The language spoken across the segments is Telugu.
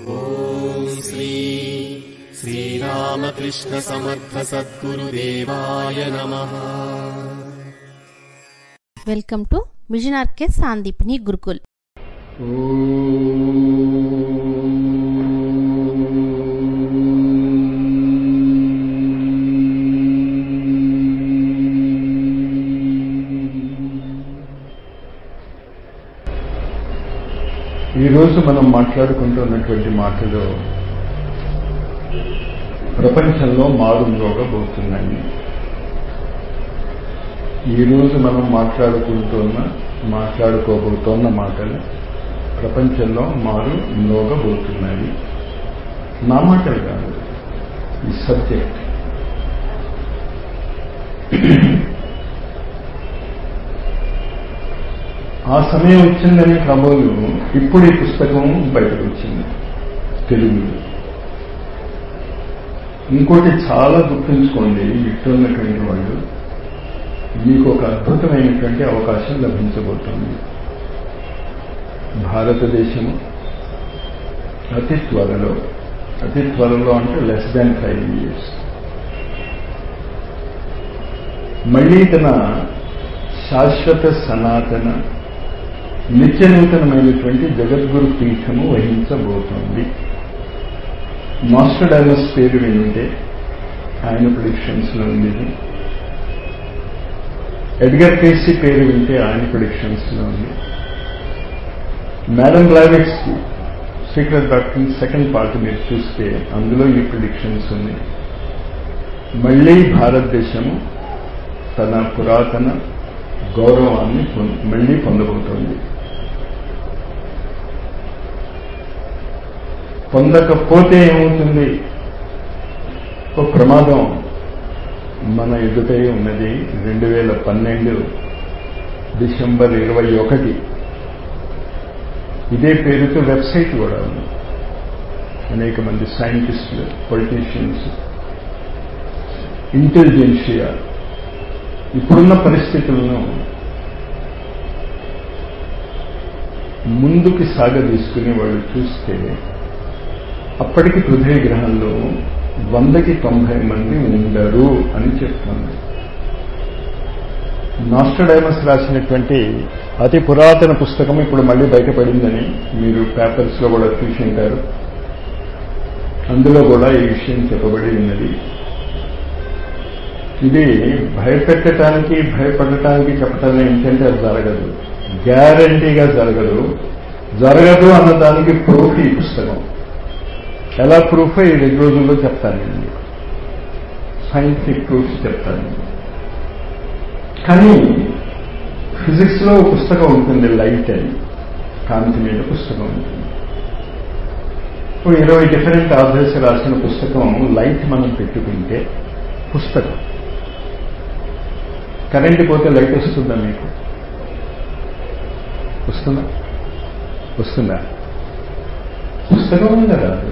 ఓం శ్రీ శ్రీరామకృష్ణ సమర్థ సద్గురుదేవాయ నమః. Welcome to mission RK Sandipani Gurukul. ఈరోజు మనం మాట్లాడుకుంటున్నటువంటి మాటలు ప్రపంచంలో మారుమ్రోగబోతున్నాయి. ఈరోజు మనం మాట్లాడుకోబోతున్న మాటలు ప్రపంచంలో మారుమ్రోగబోతున్నాయి. నా మాటలు కాదు, ఈ సబ్జెక్ట్. ఆ సమయం వచ్చిందని కాబోలు ఇప్పుడు ఈ పుస్తకం బయటకు వచ్చింది తెలుగులో. ఇంకోటి చాలా గుర్తుంచుకోండి, ఇట్టున్నటువంటి వాళ్ళు, మీకు ఒక అద్భుతమైనటువంటి అవకాశం లభించబోతుంది. భారతదేశము అతి త్వరలో అంటే లెస్ దాన్ 5 years మళ్ళీ తన శాశ్వత సనాతన నిత్య నూతనమైనటువంటి జగద్గురు పీఠము వహించబోతోంది. నాస్ట్రాడమస్ పేరు వింటే ఆయన ప్రిడిక్షన్స్ లో ఉంది. ఎడ్గర్ కేసీ పేరు వింటే ఆయన ప్రిడిక్షన్స్ లో ఉంది. Madam Blavatsky secret doctrine second part మీరు చూస్తే అందులో ఈ ప్రిడిక్షన్స్ ఉంది. మళ్ళీ భారతదేశము తన పురాతన గౌరవాన్ని మళ్ళీ పొందబోతోంది. పొందకపోతే ఏమవుతుంది? ఒక ప్రమాదం మన ఎదుటే ఉన్నది. 2012 డిసెంబర్ 21 ఇదే పేరుతో వెబ్సైట్ కూడా ఉంది. అనేక మంది సైంటిస్టులు, పొలిటీషియన్స్, ఇంటెలిజెన్షియా ఇప్పుడున్న పరిస్థితులను ముందుకు సాగదీసుకుని వాళ్ళు చూస్తే అప్పటికి పృథ్వీ గ్రహంలో 100కి 90 మంది ఉండరు అని చెప్తుంది. నాస్ట్రాడమస్ రాసినటువంటి అతి పురాతన పుస్తకం ఇప్పుడు మళ్ళీ బయటపడిందని మీరు పేపర్స్ లో కూడా చూసి ఉంటారు. అందులో కూడా ఈ విషయం చెప్పబడి ఉన్నది. ఇది భయపెట్టడానికి భయపడటానికి చెప్పటం ఏంటంటే అది జరగదు, గ్యారంటీగా జరగదు అన్నదానికి ప్రూఫ్ ఈ పుస్తకం. ఎలా ప్రూఫ్ ఈ 2 రోజుల్లో చెప్తాను నేను, సైంటిఫిక్ ప్రూఫ్స్ చెప్తాను. కానీ ఫిజిక్స్ లో పుస్తకం ఉంటుంది, లైట్ అని, కాంతి మీద పుస్తకం ఉంటుంది. 20 డిఫరెంట్ ఆథర్స్ రాసిన పుస్తకం లైట్ మనం పెట్టుకుంటే పుస్తకం. కరెంట్ పోతే లైట్ వస్తుందా? మీకు వస్తుందా? పుస్తకం ఉందా? రాదు.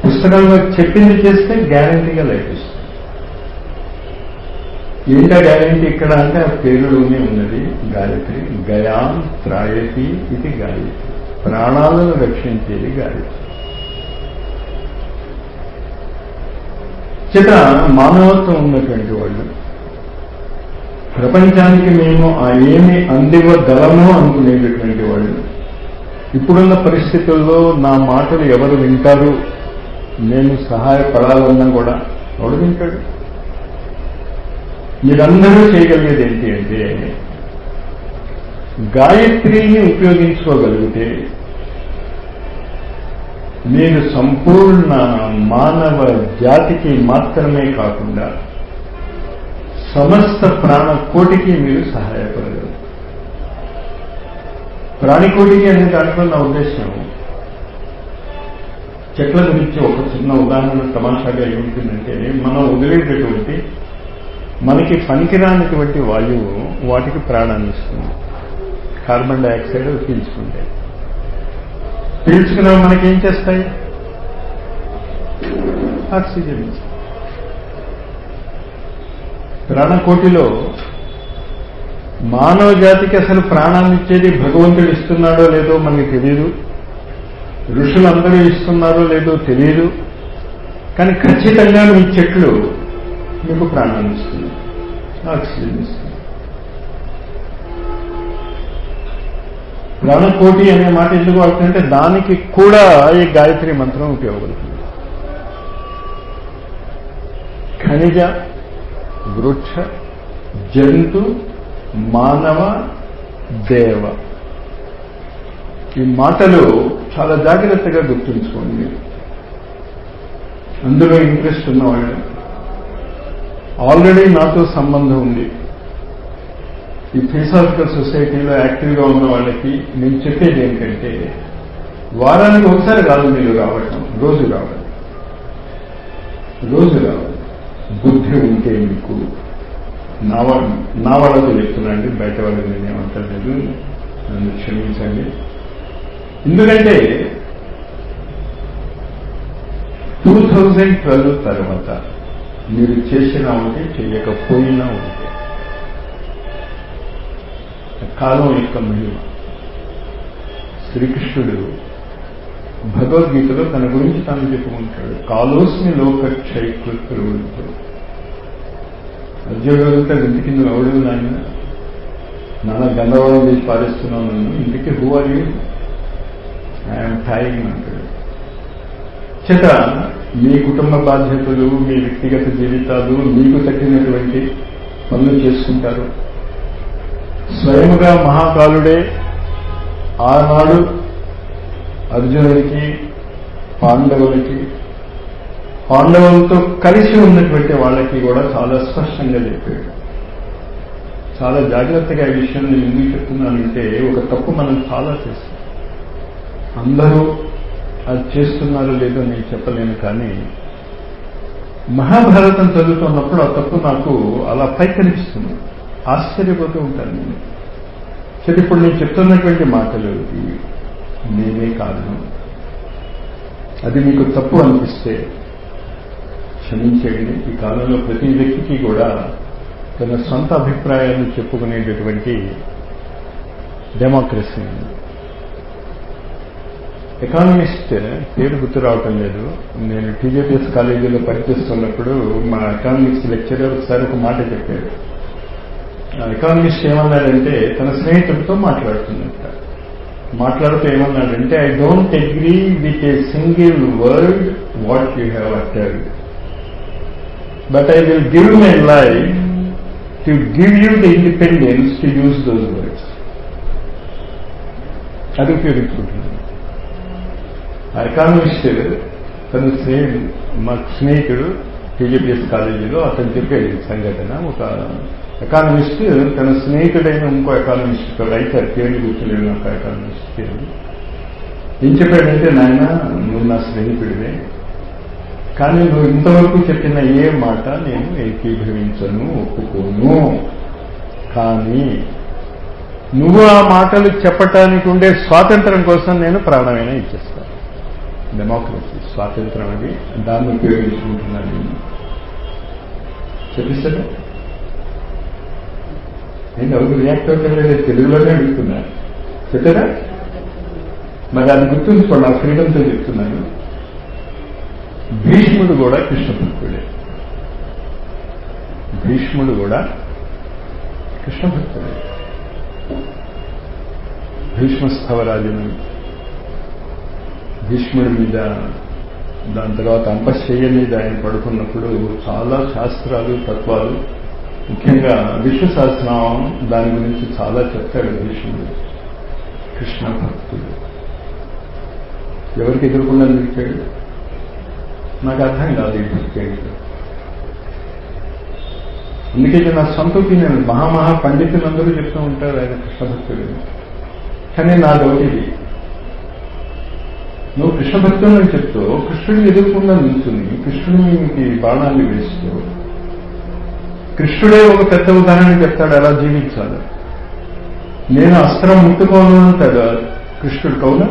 పుస్తకంలో చెప్పింది చేస్తే గ్యారంటీగా లైట్ వస్తుంది. ఏంటా గ్యారంటీ ఇక్కడ అంటే ఆ పేరులోనే ఉన్నది, గాయత్రి. గయాం త్రాయతి ఇది గాయత్రి, ప్రాణాలను రక్షించేది గాయత్రి. చేత మానవత్వం ఉన్నటువంటి వాళ్ళు ప్రపంచానికి మేము ఏమి అందివ్వగలమో అనుకునేటటువంటి వాళ్ళు ఇప్పుడున్న పరిస్థితుల్లో నా మాటలు ఎవరు వింటారు, నేను సహాయపడాలన్నా కూడా ఎవడు వింటాడు? మీరందరూ చేయగలిగేది ఏంటి అంటే గాయత్రిని ఉపయోగించుకోగలిగితే మీరు సంపూర్ణ మానవ జాతికి మాత్రమే కాకుండా సమస్త ప్రాణకోటికి మీరు సహాయపడగలరు. ప్రాణికోటికి అనే దాంట్లో నా ఉద్దేశం, చెట్ల గురించి ఒక చిన్న ఉదాహరణ తమాషాగా ఏముంటుందంటే, మనం వదిలేటటువంటి మనకి పనికిరానటువంటి వాయువు వాటికి ప్రాణాన్ని ఇస్తుంది. Carbon dioxide పీల్చుకుంటాయి. పీల్చుకున్నవి మనకేం చేస్తాయి? ఆక్సిజన్ ఇస్తాయి. ప్రాణకోటిలో మానవ జాతికి అసలు ప్రాణాన్ని ఇచ్చేది భగవంతుడు ఇస్తున్నాడో లేదో మనకి తెలియదు. ఋషులందరూ ఇస్తున్నారో లేదో తెలియదు, కానీ ఖచ్చితంగా మీ చెట్లు మీకు ప్రాణాన్ని ఇస్తుంది, ఆక్సిజన్ ఇస్తుంది. ప్రాణకోటి అనే మాట ఎందుకు వాడుతుంటే దానికి కూడా ఈ గాయత్రి మంత్రం ఉపయోగపడుతుంది. ఖనిజ, వృక్ష, జంతు, మానవ, దేవ, ఈ మాటలు చాలా జాగ్రత్తగా గుర్తుంచుకోండి. అందులో ఇంట్రెస్ట్ ఉన్నవాళ్ళు, ఆల్రెడీ నాతో సంబంధం ఉంది, ఈ థియోసాఫికల్ సొసైటీలో యాక్టివ్గా ఉన్న వాళ్ళకి నేను చెప్పేది ఏంటంటే, వారానికి ఒకసారి కాదు మీరు రావటం, రోజు రావాలి, రోజు రావాలి. బుద్ధి ఉంటే మీకు నా వాళ్ళతో చెప్తున్నాండి, బయట వాళ్ళకి నేనేమంటలేదు, నన్ను క్షమించండి. ఎందుకంటే 2012 తర్వాత మీరు చేసినా ఉంటే చేయకపోయినా ఉంటే కాలం యొక్క మహిమ. శ్రీకృష్ణుడు భగవద్గీతలో తన గురించి తాను చెప్పుకుంటాడు, కాలోస్మి లోకక్షైకృతుడు. ఉద్యోగంతా ఇంటి కింద ఎవడు నాన్న గంధవాదం చేసి పాలిస్తున్నావు, నన్ను ఇంటికి who are you, I'm tying అంటాడు. చేత మీ కుటుంబ బాధ్యతలు, మీ వ్యక్తిగత జీవితాలు, మీకు తగ్గినటువంటి పనులు చేసుకుంటారు. స్వయముగా మహాకాలుడే ఆనాడు అర్జునుడికి, పాండవులతో కలిసి ఉన్నటువంటి వాళ్ళకి కూడా చాలా స్పష్టంగా చెప్పాడు. చాలా జాగ్రత్తగా ఈ విషయం నేను ఎందుకు చెప్తున్నానంటే, ఒక తప్పు మనం చాలా చేస్తాం. అందరూ అది చేస్తున్నారో లేదో నేను చెప్పలేను, కానీ మహాభారతం చదువుతున్నప్పుడు ఆ తప్పు నాకు అలా పైకనిపిస్తుంది, ఆశ్చర్యపోతూ ఉంటాను నేను. సరే, ఇప్పుడు నేను చెప్తున్నటువంటి మాటలు నేనే కారణం. అది మీకు తప్పు అనిపిస్తే క్షమించేయండి. ఈ కాలంలో ప్రతి వ్యక్తికి కూడా తన సొంత అభిప్రాయాలను చెప్పుకునేటటువంటి డెమోక్రసీ ఉంది. ఎకానమిస్ట్ పేరు గుర్తు రావటం లేదు, నేను టీజేపీఎస్ కాలేజీలో పనిచేస్తున్నప్పుడు మా ఎకానమిక్స్ లెక్చరర్ ఒకసారి ఒక మాట చెప్పాడు. ఎకానమిస్ట్ ఏమన్నాడంటే, తన స్నేహితుడితో మాట్లాడుతూ ఏమన్నాడంటే, I don't agree with a single word what you have uttered, but I will give my life to give you the independence to use those words. అది ఉపయోగించుకుంటున్నాను. ఆ ఎకానమిస్ట్ తన మా స్నేహితుడు టీజీపీఎస్ కాలేజీలో అతను చెప్పేది సంఘటన. ఒక ఎకానమిస్ట్ తన స్నేహితుడైన ఇంకో ఎకానమిస్ట్, రైటర్ పేరు గుర్తులేడు ఒక ఎకానమిస్ట్ పేరు, ఏం చెప్పాడంటే, నాయన నువ్వు నా స్నేహితుడివే, కానీ నువ్వు ఇంతవరకు చెప్పిన ఏ మాట నేను ఏకీభవించను, ఒప్పుకోను, కానీ నువ్వు ఆ మాటలు చెప్పటానికి ఉండే స్వాతంత్రం కోసం నేను ప్రాణమైనా ఇచ్చేస్తాను. డెమోక్రసీ, స్వాతంత్రం, అది దాన్ని ఉపయోగించుకుంటున్నాను నేను. చెప్పిస్తాను. నేను ఎవరు రియాక్ట్ అవుతారు, తెలుగులోనే అడుగుతున్నా, చెప్పారా? మరి అది గుర్తుంచుకోండి, ఆ ఫ్రీడంతో చెప్తున్నాను. భీష్ముడు కూడా కృష్ణ భక్తుడే. భీష్మస్థవరాజును, భీష్ముడి మీద, దాని తర్వాత అంపశయ్య మీద ఆయన పడుకున్నప్పుడు చాలా శాస్త్రాలు, తత్వాలు, ముఖ్యంగా విష్ణు సహస్రనామం దాని గురించి చాలా చెప్తాడు భీష్ముడు. కృష్ణ భక్తుడు ఎవరికి ఎదుర్కొన్నా నిలిచాడు, నాకు అర్థం కాదు ఈ భక్తి ఏంటో. అందుకైతే నా సొంత ఒపీనియన్, మహా పండితులందరూ చెప్తూ ఉంటారు ఆయన కృష్ణ భక్తుడు, కానీ నా డౌట్ నువ్వు కృష్ణ భక్తుడు అని చెప్తూ కృష్ణుడిని ఎదుర్కొన్నా నిల్చుని కృష్ణుడికి బాణాలు వేస్తూ, కృష్ణుడే ఒక పెద్ద ఉదాహరణ చెప్తాడు ఎలా జీవించాలి. నేను అస్త్రం ముట్టుకోను అంటాడు కృష్ణుడు, కౌనా?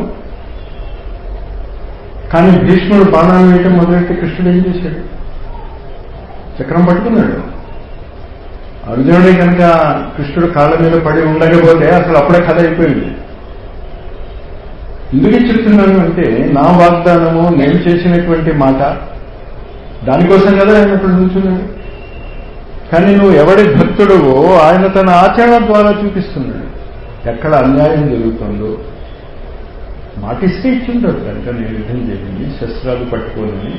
కానీ భీష్ముడు బాణాలు వేయటం మొదలెట్టి కృష్ణుడు ఏం చేశాడు? చక్రం పట్టుకున్నాడు. అర్జునుడే కనుక కృష్ణుడు కాళ్ళ మీద పడి ఉండకపోతే అసలు అప్పుడే కథ అయిపోయింది. ఎందుకు చెప్తున్నాను అంటే నా వాగ్దానము నేను చేసినటువంటి మాట దానికోసం కదా ఆయన అక్కడ నుంచున్నాడు. కానీ నువ్వు ఎవడి భక్తుడువో ఆయన తన ఆచరణ ద్వారా చూపిస్తున్నాడు ఎక్కడ అన్యాయం జరుగుతుందో. మాటిస్తే ఇచ్చింటాడు కనుక నేను యుద్ధం చేయండి శస్త్రాలు పట్టుకోనని.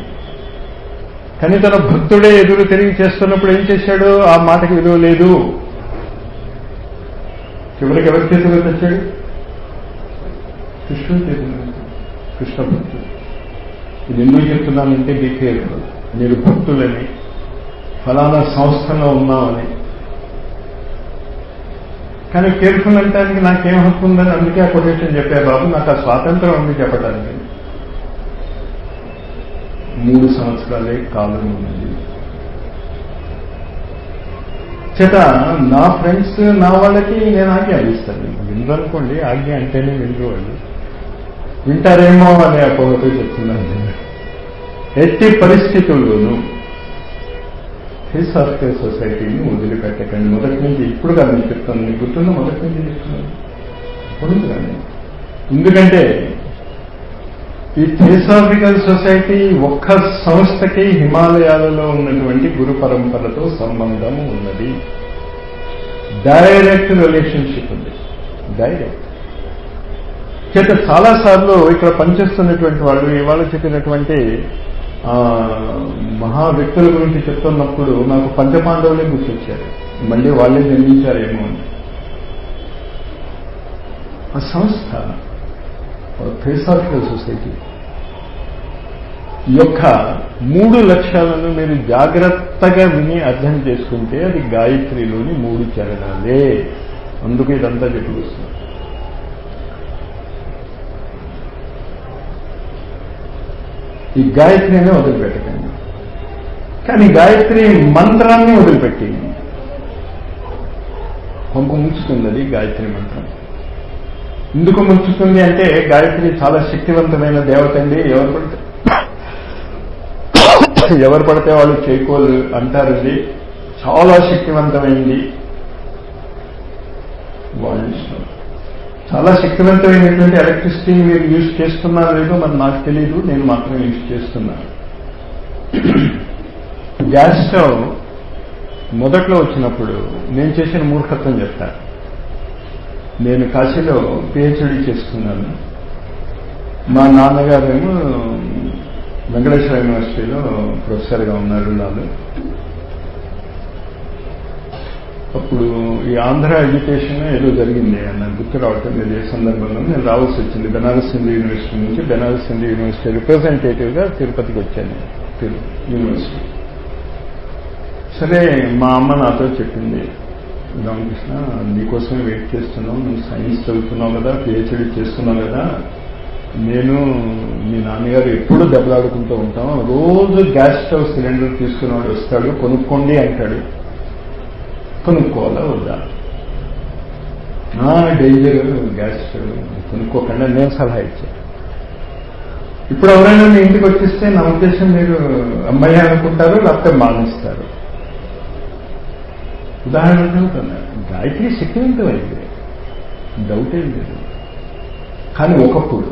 కానీ తన భక్తుడే ఎదురు తిరిగి చేస్తున్నప్పుడు ఏం చేశాడు? ఆ మాటకి విలువ లేదు. చివరికి ఎవరి చేతిలో తెచ్చాడు? కృష్ణుడి చేతిలో. కృష్ణ భక్తుడు. ఇది ఎందుకు చెప్తున్నానంటే బీ కేర్ఫుల్. మీరు భక్తులని ఫలానా సంస్థలో ఉన్నామని. కానీ కేర్ఫుల్ అంటానికి నాకేం హక్కు ఉందని అందుకే ఆ కొటేషన్ చెప్పారు బాబు. నాకు ఆ స్వాతంత్రం ఉంది చెప్పడానికి. 3 సంవత్సరాలే కాలం ఉంది చేత నా ఫ్రెండ్స్ నా వాళ్ళకి నేను ఆజ్ఞ ఇస్తాను. వినరు అనుకోండి, ఆజ్ఞ అంటేనే వినరు వాళ్ళు. వింటారేమో అనే అపోహతో చెప్తున్నాను. ఎట్టి పరిస్థితుల్లోనూ థియోసాఫికల్ సొసైటీని వదిలిపెట్టకండి. మొదటి నుంచి ఇప్పుడు కాదు నేను చెప్తాను, నీకు గుర్తున్న మొదటి నుంచి చెప్తున్నాను. ఇప్పుడు కానీ ఎందుకంటే ఈ థియోసాఫికల్ సొసైటీ ఒక్క సంస్థకి హిమాలయాలలో ఉన్నటువంటి గురు పరంపరతో సంబంధం ఉన్నది. డైరెక్ట్ రిలేషన్షిప్ ఉంది. డైరెక్ట్ చేత చాలాసార్లు ఇక్కడ పనిచేస్తున్నటువంటి వాళ్ళు ఇవాళ చెప్పినటువంటి మహా వ్యక్తుల గురించి చెప్తున్నప్పుడు నాకు పంచపాండవులే గుర్తొచ్చారు. మళ్ళీ వాళ్ళే జన్మించారేమో అని. ఆ సంస్థ థియోసాఫికల్ సొసైటీ యొక్క 3 లక్ష్యాలను మీరు జాగ్రత్తగా విని అర్థం చేసుకుంటే అది గాయత్రిలోని 3 చరణాలే. అందుకు ఇదంతా చెప్పుకొస్తుంది. ఈ గాయత్రిని వదిలిపెట్టకండి. కానీ గాయత్రి మంత్రాన్ని వదిలిపెట్టి కొంత ముంచుతుంది. అది గాయత్రి మంత్రం ఎందుకు ముంచుతుంది అంటే గాయత్రి చాలా శక్తివంతమైన దేవత అండి. ఎవరు పడితే వాళ్ళు చేయకోలు అంటారండి. చాలా శక్తివంతమైంది. వాళ్ళు చాలా శక్తివంతమైనటువంటి ఎలక్ట్రిసిటీని మీరు యూజ్ చేస్తున్నారో లేదో మరి నాకు తెలియదు. నేను మాత్రం యూజ్ చేస్తున్నాను. గ్యాస్ స్టవ్ మొదట్లో వచ్చినప్పుడు నేను చేసిన మూర్ఖత్వం చెప్తాను. నేను కాశీలో పిహెచ్డీ చేస్తున్నాను. మా నాన్నగారేమో వెంకటేశ్వర యూనివర్సిటీలో ప్రొఫెసర్గా ఉన్నారు. నాలు అప్పుడు ఈ ఆంధ్ర ఎడ్యుకేషన్ ఏదో జరిగింది నాకు గుర్తు రావటం లేదు. ఏ సందర్భంలో నేను రావాల్సి వచ్చింది. బెనారస్ హిందూ యూనివర్సిటీ నుంచి బెనారస్ హిందూ యూనివర్సిటీ రిప్రజెంటేటివ్గా తిరుపతికి వచ్చాను. యూనివర్సిటీ సరే మా అమ్మ నాతో చెప్పింది, రామకృష్ణ నీకోసమే వెయిట్ చేస్తున్నావు, నువ్వు సైన్స్ చదువుతున్నావు కదా, పిహెచ్డీ చేస్తున్నావు కదా, నేను మీ నాన్నగారు ఎప్పుడూ దెబ్బలాడుకుంటూ ఉంటాం. రోజు గ్యాస్ స్టవ్ సిలిండర్ తీసుకునేవాడు వస్తాడు, కొనుక్కోండి అంటాడు. కొనుక్కోవాలా వద్దా? డేంజర్ గ్యాస్ స్టవ్ కొనుక్కోకుండా నేను సలహా ఇచ్చాను. ఇప్పుడు ఎవరైనా మీ ఇంటికి వచ్చేస్తే నా ఉద్దేశం మీరు అమ్మాయి అనుకుంటారు, లేకపోతే మానేస్తారు. ఉదాహరణ చెబుతున్నారు. గాయత్రి శక్తివంతమైంది, డౌట్ ఏం లేదు. కానీ ఒకప్పుడు,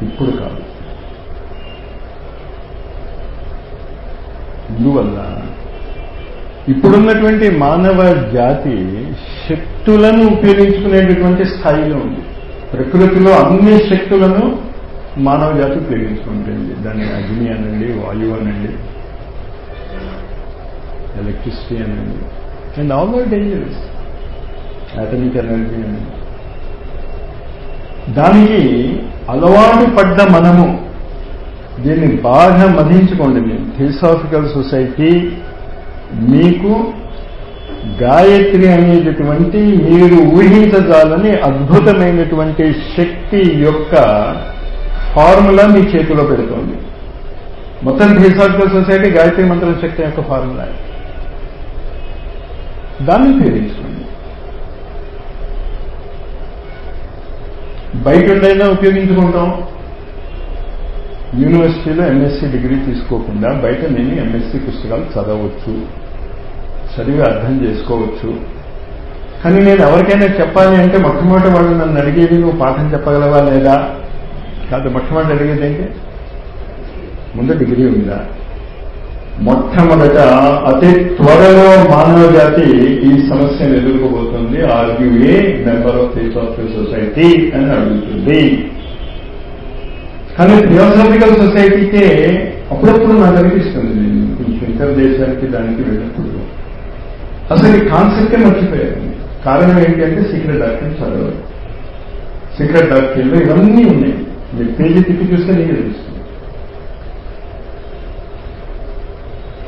ఇప్పుడు కాదు. ఇందువల్ల ఇప్పుడున్నటువంటి మానవ జాతి శక్తులను ఉపయోగించుకునేటటువంటి స్థాయిలో ఉంది. ప్రకృతిలో అన్ని శక్తులను మానవ జాతి ఉపయోగించుకుంటుంది. దాన్ని అగ్ని అనండి, వాయువు అనండి, ఎలక్ట్రిసిటీ అనండి, and all are dangerous. Atomic energy అనండి. దానికి అలవాటు పడ్డ మనము దీన్ని బాగా మదించుకోండి. మేము థియోసాఫికల్ సొసైటీ మీకు గాయత్రి అనేటటువంటి మీరు ఊహించజాలని అద్భుతమైనటువంటి శక్తి యొక్క ఫార్ములా మీ చేతిలో పెడుతోంది. మొత్తం థియోసాఫికల్ సొసైటీ గాయత్రి మంత్రం శక్తి యొక్క ఫార్ములా. దాన్ని ఉపయోగించుకోండి. బయట ఉండైనా ఉపయోగించుకుంటాం. యూనివర్సిటీలో ఎంఎస్సీ డిగ్రీ తీసుకోకుండా బయట నేను ఎంఎస్సీ పుస్తకాలు చదవచ్చు, చదివి అర్థం చేసుకోవచ్చు. కానీ నేను ఎవరికైనా చెప్పాలి అంటే మొట్టమొదటి వాళ్ళు నన్ను అడిగేది నువ్వు పాఠం చెప్పగలవా లేదా, కాదు, మొట్టమొదటి అడిగేది ఏంటి? ముందు డిగ్రీ ఉందా? మొట్టమొదట అతి త్వరలో మానవ జాతి ఈ సమస్యను ఎదుర్కోబోతుంది. Are you a member of Theosophical Society అని అడుగుతుంది. కానీ థియోసాఫికల్ సొసైటీకే అప్పుడప్పుడు నాకు అనిపిస్తుంది, నేను కొంచెం ఇతర దేశానికి దానికి వెళ్ళినప్పుడు అసలు ఈ కాన్సెప్టే మర్చిపోయాను. కారణం ఏంటి అంటే సీక్రెట్ డాక్టర్ చదవదు. సీక్రెట్ డాక్టర్లో ఇవన్నీ ఉన్నాయి. మీరు పేజీ తిప్పి చూస్తే నీకు తెలుస్తుంది.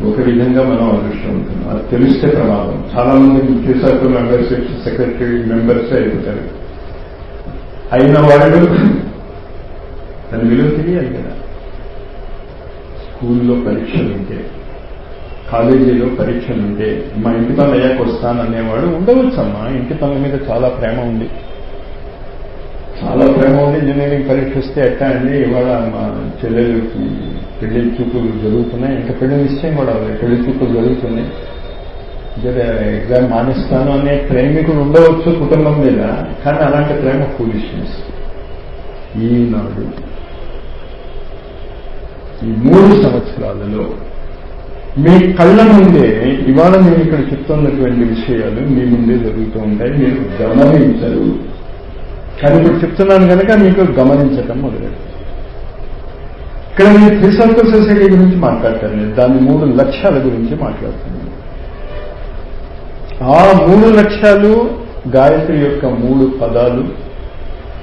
ఒక విధంగా మనం అదృష్టవంతున్నాం. అది తెలిస్తే ప్రమాదం. చాలా మంది థియోసాఫికల్ మెంబర్స్ సెక్రటరీ మెంబర్స్ అయిపోతారు. అయిన వాళ్ళు దాని విలువ తెలియాలి కదా. స్కూల్లో పరీక్షలుంటే, కాలేజీలో పరీక్షలుంటే మా ఇంటి పనులు అయ్యాక వస్తాననేవాడు ఉండవచ్చమ్మా. ఇంటి పనుల మీద చాలా ప్రేమ ఉంది, చాలా ప్రేమ ఉంది. ఇంజనీరింగ్ పరీక్ష వస్తే ఎట్టా అండి, ఇవాళ మా చెల్లెలకి పెళ్లి చూపులు జరుగుతున్నాయి, ఇంకా పెళ్లి నిశ్చయం కూడా అవ్వలేదు, పెళ్లి చూపులు జరుగుతున్నాయి, ఎగ్జామ్ మానేస్తాను అనే ప్రేమికుడు ఉండవచ్చు కుటుంబం మీద. కానీ అలాంటి ప్రేమ ఫూలిష్నెస్. ఈనాడు ఈ 3 సంవత్సరాలలో మీ కళ్ళ ముందే ఇవాళ నేను ఇక్కడ చెప్తున్నటువంటి విషయాలు మీ ముందే జరుగుతూ ఉంటాయి, మీరు గమనించరు. కానీ ఇప్పుడు చెప్తున్నాను కనుక మీకు గమనించటం మొదలెట్టు. ఇక్కడ నేను థియోసాఫికల్ సొసైటీ గురించి మాట్లాడతాను, నేను దాని 3 లక్ష్యాల గురించి మాట్లాడుతున్నాను. ఆ 3 లక్ష్యాలు గాయత్రి యొక్క 3 పదాలు.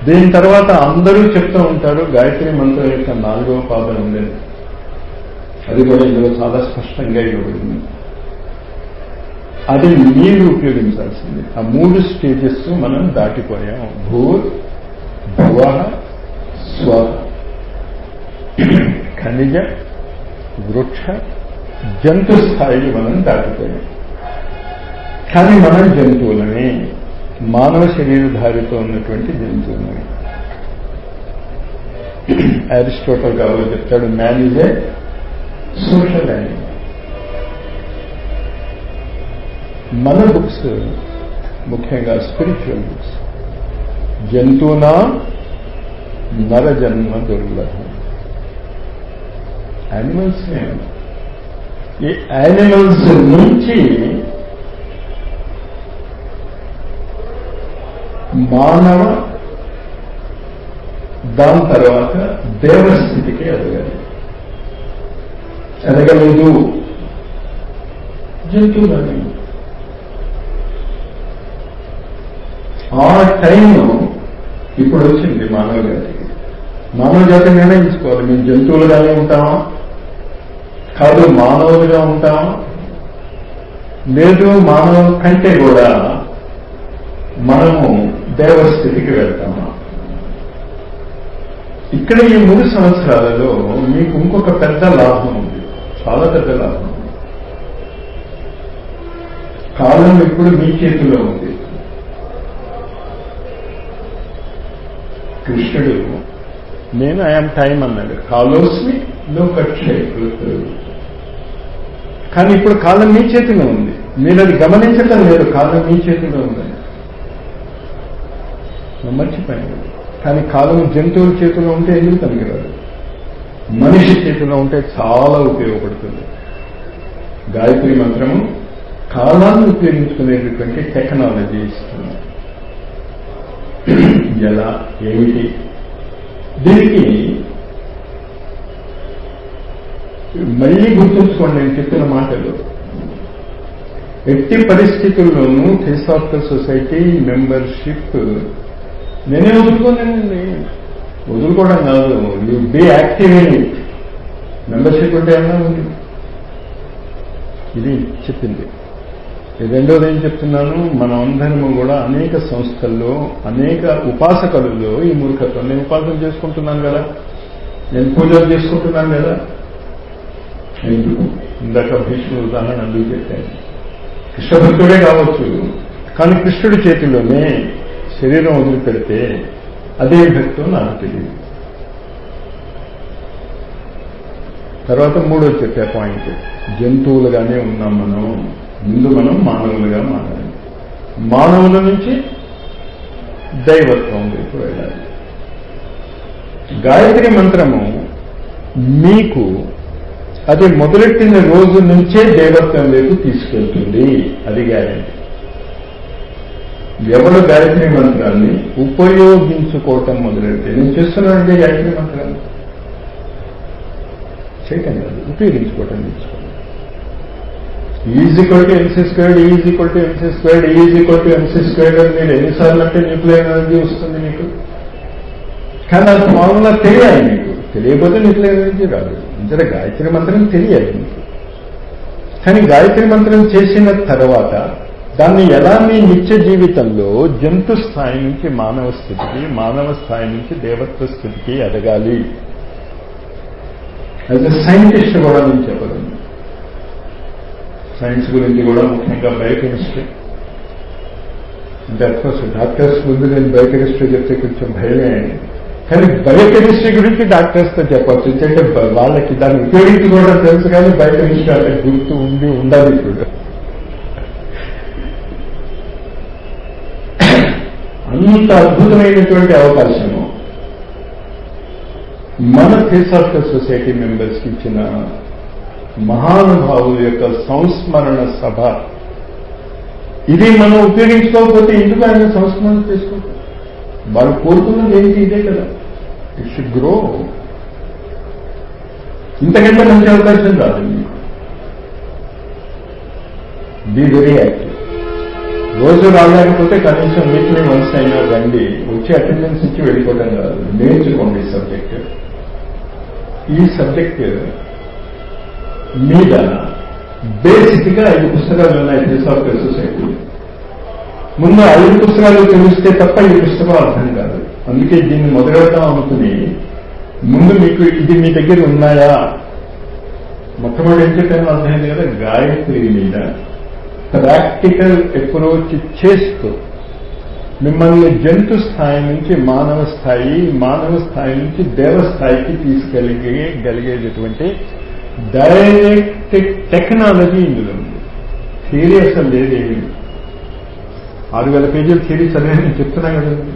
దీని తర్వాత అందరూ చెప్తూ ఉంటారు గాయత్రి మంత్రం యొక్క 4వ పాదం ఉండేది, అది కూడా ఇందులో చాలా స్పష్టంగా ఇవ్వబడింది. అది మీరు ఉపయోగించాల్సింది. ఆ 3 స్టేజెస్ మనం దాటిపోయాం. భూర్ భువ స్వ, ఖనిజ వృక్ష జంతు స్థాయిని మనం దాటిపోయాం. కానీ మనం జంతువులని, మానవ శరీరధారితో ఉన్నటువంటి జంతువులని. అరిస్టోటల్ గారు చెప్తాడు, man is a social animal. మన బుక్స్, ముఖ్యంగా స్పిరిచువల్ బుక్స్, జంతువునా నరజన్మ దుర్లభం. యానిమల్స్, ఈ యానిమల్స్ నుంచి మానవ, దాని తర్వాత దేవస్థితికి ఎదగాలి. ఎదగలేదు జంతువులని. ఆ టైం ఇప్పుడు వచ్చింది మానవ జాతికి. మానవ జాతి నిర్ణయించుకోవాలి, మేము జంతువులుగానే ఉంటామా, కాదు మానవులుగా ఉంటామా, లేదు మానవ కంటే కూడా మనము దేవస్థితికి వెళ్తామా. ఇక్కడ ఈ 3 సంవత్సరాలలో మీకు ఇంకొక పెద్ద లాభం ఉంది, చాలా పెద్ద లాభం. కాలం ఇప్పుడు మీ చేతిలో ఉంది. కృష్ణుడు నేను ఐఎమ్ టైం అన్నాడు, కాలోస్మి లోకక్షే. కానీ ఇప్పుడు కాలం మీ చేతిలో ఉంది, మీరు అది గమనించటం లేదు. కాలం మీ చేతిలో ఉంది, మర్చిపోయాను. కానీ కాలం జంతువుల చేతిలో ఉంటే ఎందుకు పనికిరాదు, మనిషి చేతిలో ఉంటే చాలా ఉపయోగపడుతుంది. గాయత్రి మంత్రము కాలాన్ని ఉపయోగించుకునేటటువంటి టెక్నాలజీ ఇస్తుంది. ఎలా, ఏమిటి, దీనికి మళ్ళీ గుర్తుంచుకోండి నేను చెప్పిన మాటలు. ఎట్టి పరిస్థితుల్లోనూ థియోసాఫికల్ సొసైటీ మెంబర్షిప్ నేనే వదులుకోలేనండి. వదులుకోవడం కాదు, you be active in it. Membership అంటే ఏమన్నా ఉంటుంది. ఇది చెప్పింది. రెండోది ఏం చెప్తున్నాను, మనం అందరము కూడా అనేక సంస్థల్లో, అనేక ఉపాసకులలో ఈ మూర్ఖత్వం. నేను ఉపాసన చేసుకుంటున్నాను కదా, నేను పూజలు చేసుకుంటున్నాను కదా. ఎందుకు? ఇందాక భీష్ముడు ఉదాహరణ అందుకు చెప్పాను. కృష్ణభక్తుడే కావచ్చు, కానీ కృష్ణుడి చేతిలోనే శరీరం వదిలిపెడితే అదే భక్తో నాకు తెలియదు. తర్వాత 3వ చెప్పే పాయింట్, జంతువులుగానే ఉన్నాం మనం. ముందు మనం మానవులుగా మారాలి. మానవుల నుంచి దైవత్వం వైపు వెళ్ళాలి. గాయత్రి మంత్రము మీకు అది మొదలెట్టిన రోజు నుంచే దేవత్వం వైపు తీసుకెళ్తుంది. అది గ్యారెంటీ. ఎవరు గాయత్రి మంత్రాన్ని ఉపయోగించుకోవటం మొదలెడితే, నేను చేస్తున్నానంటే గాయత్రి మంత్రాన్ని చేయటం కాదు, ఉపయోగించుకోవటం నేర్చుకోండి. E=mc², అని మీరు ఎన్నిసార్లు అంటే న్యూక్లియర్ ఎనర్జీ వస్తుంది మీకు. కానీ అది మామూలుగా తెలియాలి మీకు. తెలియకపోతే న్యూక్లియర్ ఎనర్జీ రాదు. ఇంతలో గాయత్రి మంత్రం తెలియాలి మీకు. కానీ గాయత్రి మంత్రం చేసిన తర్వాత దాన్ని ఎలా మీ నిత్య జీవితంలో జంతు స్థాయి నుంచి మానవ స్థితికి, మానవ స్థాయి నుంచి దేవత్వ స్థితికి ఎదగాలి. యాజ్ ఎ సైంటిస్ట్ కూడా నేను చెప్పగలను. సైన్స్ గురించి కూడా ముఖ్యంగా బయోకెమిస్ట్రీ అంటే అఫ్కోర్స్ డాక్టర్స్ ముందు నేను బయోకెమిస్ట్రీ చెప్తే కొంచెం భయమే. కానీ బయోకెమిస్ట్రీ గురించి డాక్టర్స్తో చెప్పచ్చు. ఎందుకంటే వాళ్ళకి దాన్ని ఉపయోగించుకోవడం తెలుసు, కానీ బయోకెమిస్ట్రీ అంటే గుర్తు ఉండాలి. ఇప్పుడు అంత అద్భుతమైనటువంటి అవకాశము మన థియోసాఫికల్ సొసైటీ మెంబర్స్కి ఇచ్చిన మహానుభావుల యొక్క సంస్మరణ సభ. ఇది మనం ఉపయోగించుకోకపోతే ఎందుకు ఆయన సంస్మరణ చేసుకోవచ్చు? వాళ్ళు కోరుకున్నది ఏంటి? ఇదే కదా, ఇట్ షుడ్ గ్రో. ఇంతకంటే మంచి అవకాశం రాదు మీకు. Be very active. రోజు రాలేకపోతే కనీసం వీక్లీ వన్స్ అయినా రండి. వచ్చి అటెండెన్స్ ఇచ్చి వెళ్ళిపోవడం కాదు, నేర్చుకోండి సబ్జెక్ట్. ఈ సబ్జెక్ట్ మీద బేసిక్ గా 5 పుస్తకాలు ఉన్నాయి థియోసాఫికల్ సొసైటీ. ముందు 5 పుస్తకాలు తెలిస్తే తప్ప ఈ పుస్తకం అర్థం కాదు. అందుకే దీన్ని మొదలెడతాం అనుకుని ముందు మీకు ఇది మీ దగ్గర ఉన్నాయా, మొట్టమొదటి ఏం చెప్పానో అర్థమైంది కదా. గాయత్రి మీద ప్రాక్టికల్ అప్రోచ్ చేస్తూ మిమ్మల్ని జంతు స్థాయి నుంచి మానవ స్థాయి, మానవ స్థాయి నుంచి దేవస్థాయికి తీసుకెళ్ళగలిగేటటువంటి డైరెక్ట్ టెక్నాలజీ ఇందులో ఉంది. థియరీ అసలు లేదేమి. 6000 పేజీలు థియరీ చదివాను నేను చెప్తున్నా కదండి.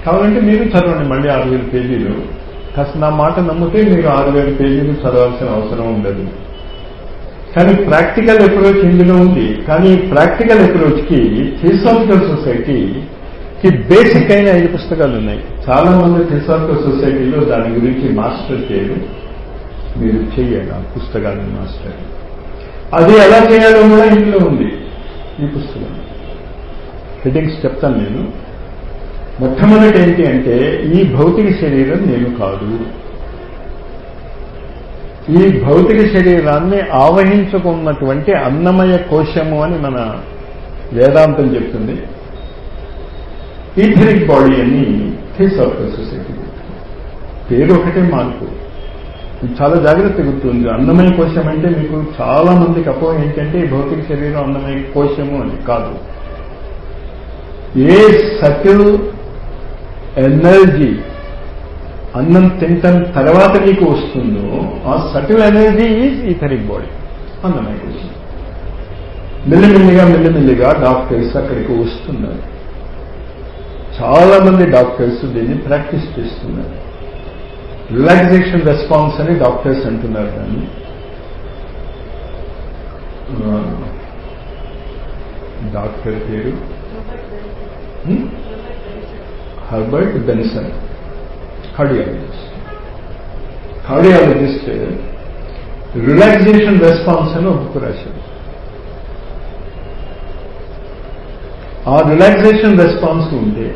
కావాలంటే మీరు చదవండి మళ్ళీ 6000 పేజీలు. కాస్త నా మాట నమ్మితే మీరు 6000 పేజీలు చదవాల్సిన అవసరం ఉండదు. కానీ ప్రాక్టికల్ అప్రోచ్ ఇందులో ఉంది. కానీ ప్రాక్టికల్ అప్రోచ్కి థియోసాఫికల్ సొసైటీకి బేసిక్ అయిన 5 పుస్తకాలు ఉన్నాయి. చాలా మంది థియోసాఫికల్ సొసైటీలో దాని గురించి మాస్టర్ చేయరు. మీరు చెయ్యాలి ఆ పుస్తకాన్ని మాస్టర్. అది ఎలా చేయాలో కూడా ఇంట్లో ఉంది ఈ పుస్తకం. హెడ్డింగ్స్ చెప్తాను నేను. మొట్టమొదటి ఏంటి అంటే, ఈ భౌతిక శరీరం నేను కాదు. ఈ భౌతిక శరీరాన్ని ఆవహించుకున్నటువంటి అన్నమయ కోశము అని మన వేదాంతం చెప్తుంది. ఈథరిక్ బాడీ అని థియోసాఫికల్ సొసైటీ. పేరు ఒకటే మార్పు. చాలా జాగ్రత్త గుర్తుంది. అన్నమయ కోశం అంటే మీకు చాలా మందికి అపోహ ఏంటంటే ఈ భౌతిక శరీరం అన్నమయ కోశము అని కాదు. ఏ సటిల్ ఎనర్జీ అన్నం తింటం తర్వాత మీకు వస్తుందో ఆ subtle energy is etheric body, అన్నమయ కోశం. మెల్లిమెల్లిగా డాక్టర్స్ అక్కడికి వస్తున్నారు. చాలా మంది డాక్టర్స్ దీన్ని ప్రాక్టీస్ చేస్తున్నారు. రిలాక్సేషన్ రెస్పాన్స్ అని డాక్టర్స్ అంటున్నారు దాన్ని. డాక్టర్ పేరు Herbert Benson, cardiologist relaxation response అని ఒక బుక్ రాశారు. ఆ రిలాక్సేషన్ రెస్పాన్స్ ఉంటే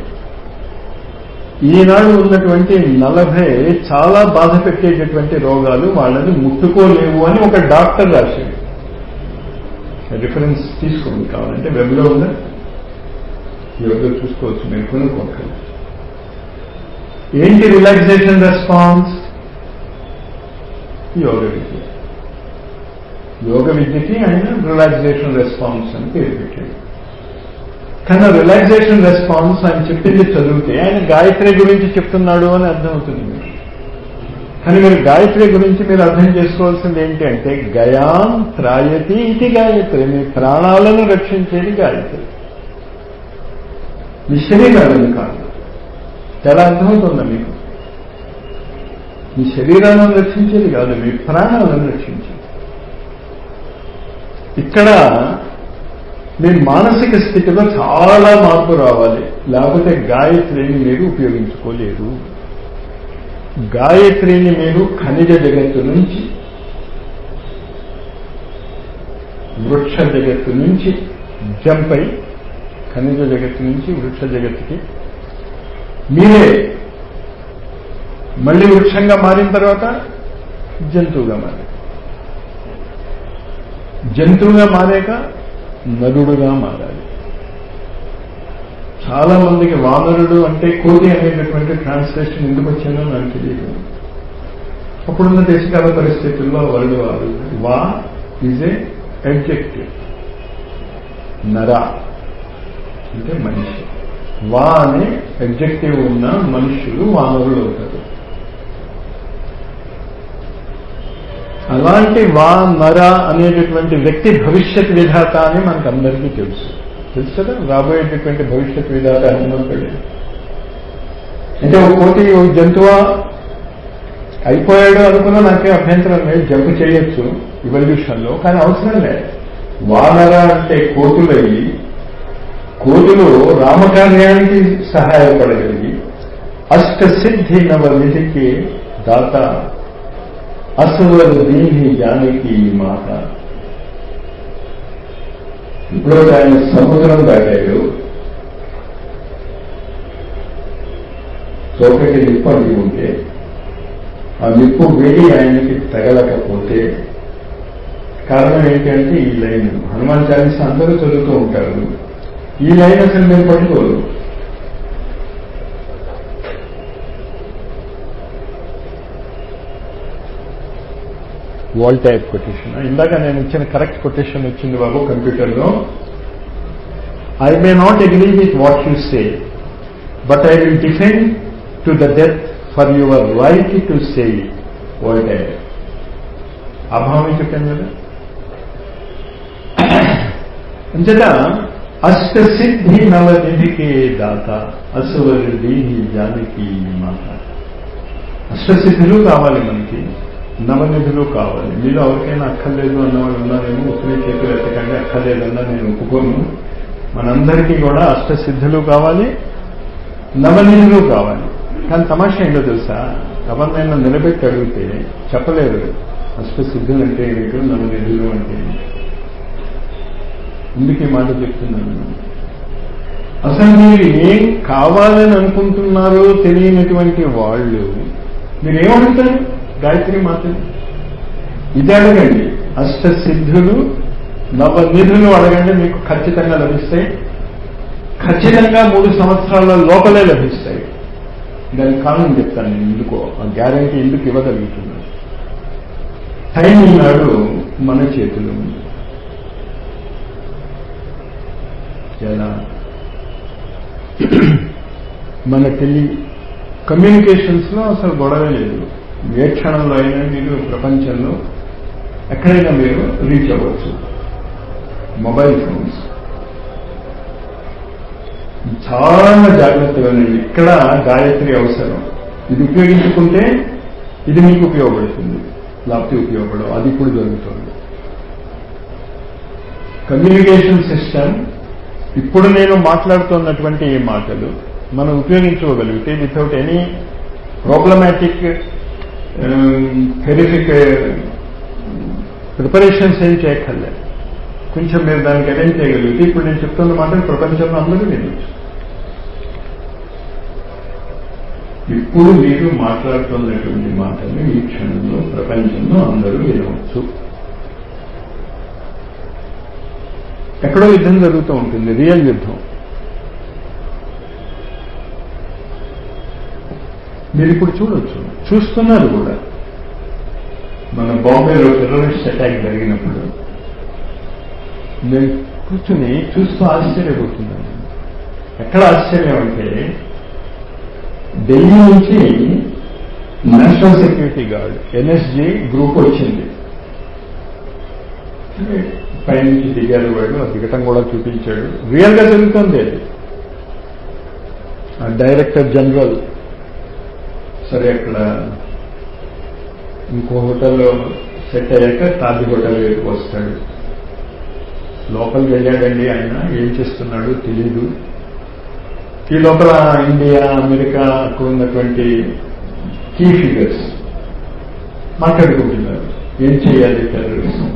ఈనాడు ఉన్నటువంటి 40 చాలా బాధ పెట్టేటటువంటి రోగాలు వాళ్ళని ముట్టుకోలేవు అని ఒక డాక్టర్ రాశాడు. రిఫరెన్స్ తీసుకోండి, కావాలంటే వెబ్లో ఉందా, ఎవరిలో చూసుకోవచ్చు, మీరు కొనుక్కోవాలి. ఏంటి రిలాక్సేషన్ రెస్పాన్స్? యోగ విద్యకి ఆయన రిలాక్సేషన్ రెస్పాన్స్ అని పేరు పెట్టాడు. కానీ రిలాక్సేషన్ రెస్పాన్స్ ఆయన చెప్పింది చదివితే ఆయన గాయత్రి గురించి చెప్తున్నాడు అని అర్థమవుతుంది మీకు. కానీ మీరు గాయత్రి గురించి మీరు అర్థం చేసుకోవాల్సింది ఏంటి అంటే, గయాం త్రాయతి ఇది గాయత్రి. మీ ప్రాణాలను రక్షించేది గాయత్రి, మీ శరీరాలను కాదు. ఎలా అర్థమవుతుందా మీకు? మీ శరీరాలను రక్షించేది కాదు, మీ ప్రాణాలను రక్షించేది. ఇక్కడ మీ మానసిక స్థితిలో చాలా మార్పు రావాలి, లేకపోతే గాయత్రిని మీరు ఉపయోగించుకోలేరు. గాయత్రిని మీరు ఖనిజ జగత్తు నుంచి, వృక్ష జగత్తు నుంచి జంప్ అయి ఖనిజ జగత్తు నుంచి వృక్ష జగత్తుకి మీరే మళ్ళీ వృక్షంగా మారిన తర్వాత జంతువుగా మారారు. జంతువుగా మారాక నరుడుగా మారాలి. చాలా మందికి వానరుడు అంటే కోటి అనేటటువంటి ట్రాన్స్లేషన్ ఎందుకు వచ్చిందో నాకు తెలియదు. అప్పుడున్న దేశకాల పరిస్థితుల్లో వరల్డ్ వారు వా ఈజ్ ఏ అడ్జెక్టివ్, నర అంటే మనిషి. వా అనే అడ్జెక్టివ్ ఉన్న మనుషులు వానరులు అవుతారు. అలాంటి వా నర అనేటటువంటి వ్యక్తి భవిష్యత్ విధాత అని మనకు అందరికీ తెలుసు కదా. రాబోయేటటువంటి భవిష్యత్ విధాత హనుమంతుడే. అంటే ఒక కోటి జంతువా అయిపోయాడు అనుకున్నా నాకే అభ్యంతరం లేదు, జంపు చేయొచ్చు ఇవల్యూషన్లో, కానీ అవసరం లేదు. వానర అంటే కోతులయ్యి, కోతులు రామకార్యానికి సహాయపడగలిగి అష్టసిద్ధి నవ నిధికి దాత అసువర్ దీని జానకి మాత. ఇప్పుడు ఆయన సముద్రం దాటాడు, చోకటి నిప్పు అంటి ఉంటే ఆ నిప్పు వేడి ఆయనకి తగలకపోతే కారణం ఏంటంటే ఈ లైన్. హనుమాన్ చాలీసా అందరూ చదువుతూ ఉంటారు, ఈ లైన్ అసలు మీరు పట్టుకోరు. వోల్టైర్ కొటేషన్. ఇందాక నేను ఇచ్చిన కరెక్ట్ కొటేషన్ వచ్చింది బాబు కంప్యూటర్లో. I may not agree with what you say, but I will defend to the death for your right to say it. Voltaire. ఆ భావం చెప్పాను కదా. అంతటా అష్టసిద్ధి నవనిధికి దాత అసువరు దీని జానకి మాత. అష్టసిద్ధులు కావాలి మనకి, నవనిధులు కావాలి. మీరు ఎవరికైనా అక్కర్లేదు అన్నవాళ్ళు ఉన్నారేమో, ఉసిరి చేతులు ఎత్తకండి, అక్కర్లేదన్నా నేను ఒప్పుకోను. మనందరికీ కూడా అష్టసిద్ధులు కావాలి, నవనిధులు కావాలి. కానీ తమాషా ఏంటో తెలుసా, ఎవరినైనా నిలబెట్టి అడిగితే చెప్పలేరు అష్టసిద్ధులు అంటే ఏమిటో, నవనిధులు అంటే. ఎందుకు ఈ మాట చెప్తున్నాను, అసలు మీరు ఏం కావాలని అనుకుంటున్నారో తెలియనటువంటి వాళ్ళు మీరేమడుగుతారు? గాయత్రి మాత్రం ఇది అడగండి. అష్టసిద్ధులు నవనిధులు అడగండి, మీకు ఖచ్చితంగా లభిస్తాయి. ఖచ్చితంగా 3 సంవత్సరాల లోపలే లభిస్తాయి. దానికి కారణం చెప్తాను నేను ఎందుకో, ఆ గ్యారంటీ ఎందుకు ఇవ్వగలుగుతున్నాను. టైం ఈనాడు మన చేతిలో ఉంది. ఎలా మన కమ్యూనికేషన్స్లో అసలు గొడవ లేదు. ఏ క్షణంలో అయినా మీరు ప్రపంచంలో ఎక్కడైనా మీరు రీచ్ అవ్వచ్చు. మొబైల్ ఫోన్స్ చాలా జాగ్రత్తగా ఉండండి. ఇక్కడ గాయత్రి అవసరం. ఇది ఉపయోగించుకుంటే ఇది మీకు ఉపయోగపడుతుంది, లేకపోతే ఉపయోగపడవు. అది ఇప్పుడు జరుగుతుంది. కమ్యూనికేషన్ సిస్టమ్ ఇప్పుడు నేను మాట్లాడుతున్నటువంటి ఈ మాటలు మనం ఉపయోగించుకోగలిగితే without any problematic terrific preparations ఏం చేయక్కర్లేదు. కొంచెం మీరు దానికి అటెండ్ చేయగలిగితే ఇప్పుడు నేను చెప్తున్న మాటలు ప్రపంచంలో అందరూ వినొచ్చు. ఇప్పుడు మీరు మాట్లాడుతున్నటువంటి మాటలు ఈ క్షణంలో ప్రపంచంలో అందరూ వినవచ్చు. ఎక్కడో యుద్ధం జరుగుతూ ఉంటుంది, రియల్ యుద్ధం. మీరు ఇప్పుడు చూడొచ్చు, చూస్తున్నారు కూడా. మన బాంబేలో టెర్రరిస్ట్ అటాక్ జరిగినప్పుడు నేను కూర్చుని చూస్తూ ఆశ్చర్యపోతున్నాను. ఎక్కడ ఆశ్చర్యం అంటే ఢిల్లీ నుంచి national security guard NSG group వచ్చింది. పైనుంచి దిగారు వాడు, ఆ దిగటం కూడా చూపించాడు. రియల్ గా జరుగుతుంది అది. డైరెక్టర్ జనరల్ సరే అక్కడ ఇంకో హోటల్లో సెట్ అయ్యాక తాజ్ హోటల్ వస్తాడు. లోపలికి వెళ్ళాడండి, ఆయన ఏం చేస్తున్నాడో తెలీదు. ఈ లోపల ఇండియా, అమెరికాకు ఉన్నటువంటి కీ ఫిగర్స్ మాట్లాడుకుంటున్నారు, ఏం చేయాలి టెర్రరిజం.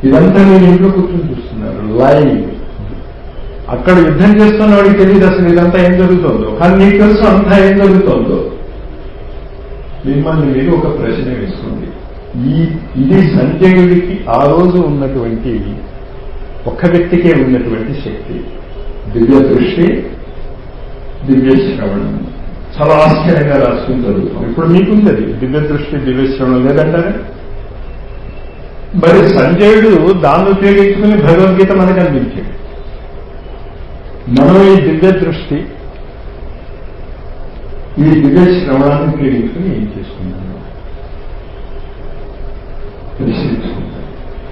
ఇదంతా మీరు ఇంట్లో కూర్చొని చూస్తున్నారు లైవ్. అక్కడ యుద్ధం చేస్తున్న వాడికి తెలియదు అసలు ఇదంతా ఏం జరుగుతుందో, కానీ నీకు తెలుసు అంతా ఏం జరుగుతుందో. మిమ్మల్ని మీరు ఒక ప్రశ్న వేసుకోండి. ఇది సంజయుడికి ఆ రోజు ఉన్నటువంటి ఒక్క వ్యక్తికే ఉన్నటువంటి శక్తి, దివ్య దృష్టి, దివ్య శ్రవణం. చాలా ఆశ్చర్యంగా రాసుకుని జరుగుతాం. ఇప్పుడు మీకుంది దివ్య దృష్టి, దివ్య శ్రవణం లేదంటారా? మరి సంజయుడు దాన్ని ఉపయోగించుకుని భగవద్గీత మనకు అందించాడు. మనం ఈ దివ్య దృష్టి, ఈ దివ్య శ్రవణాన్ని ఉపయోగించుకుని ఏం చేసుకున్నాను, పరిశీలించుకుంటాం.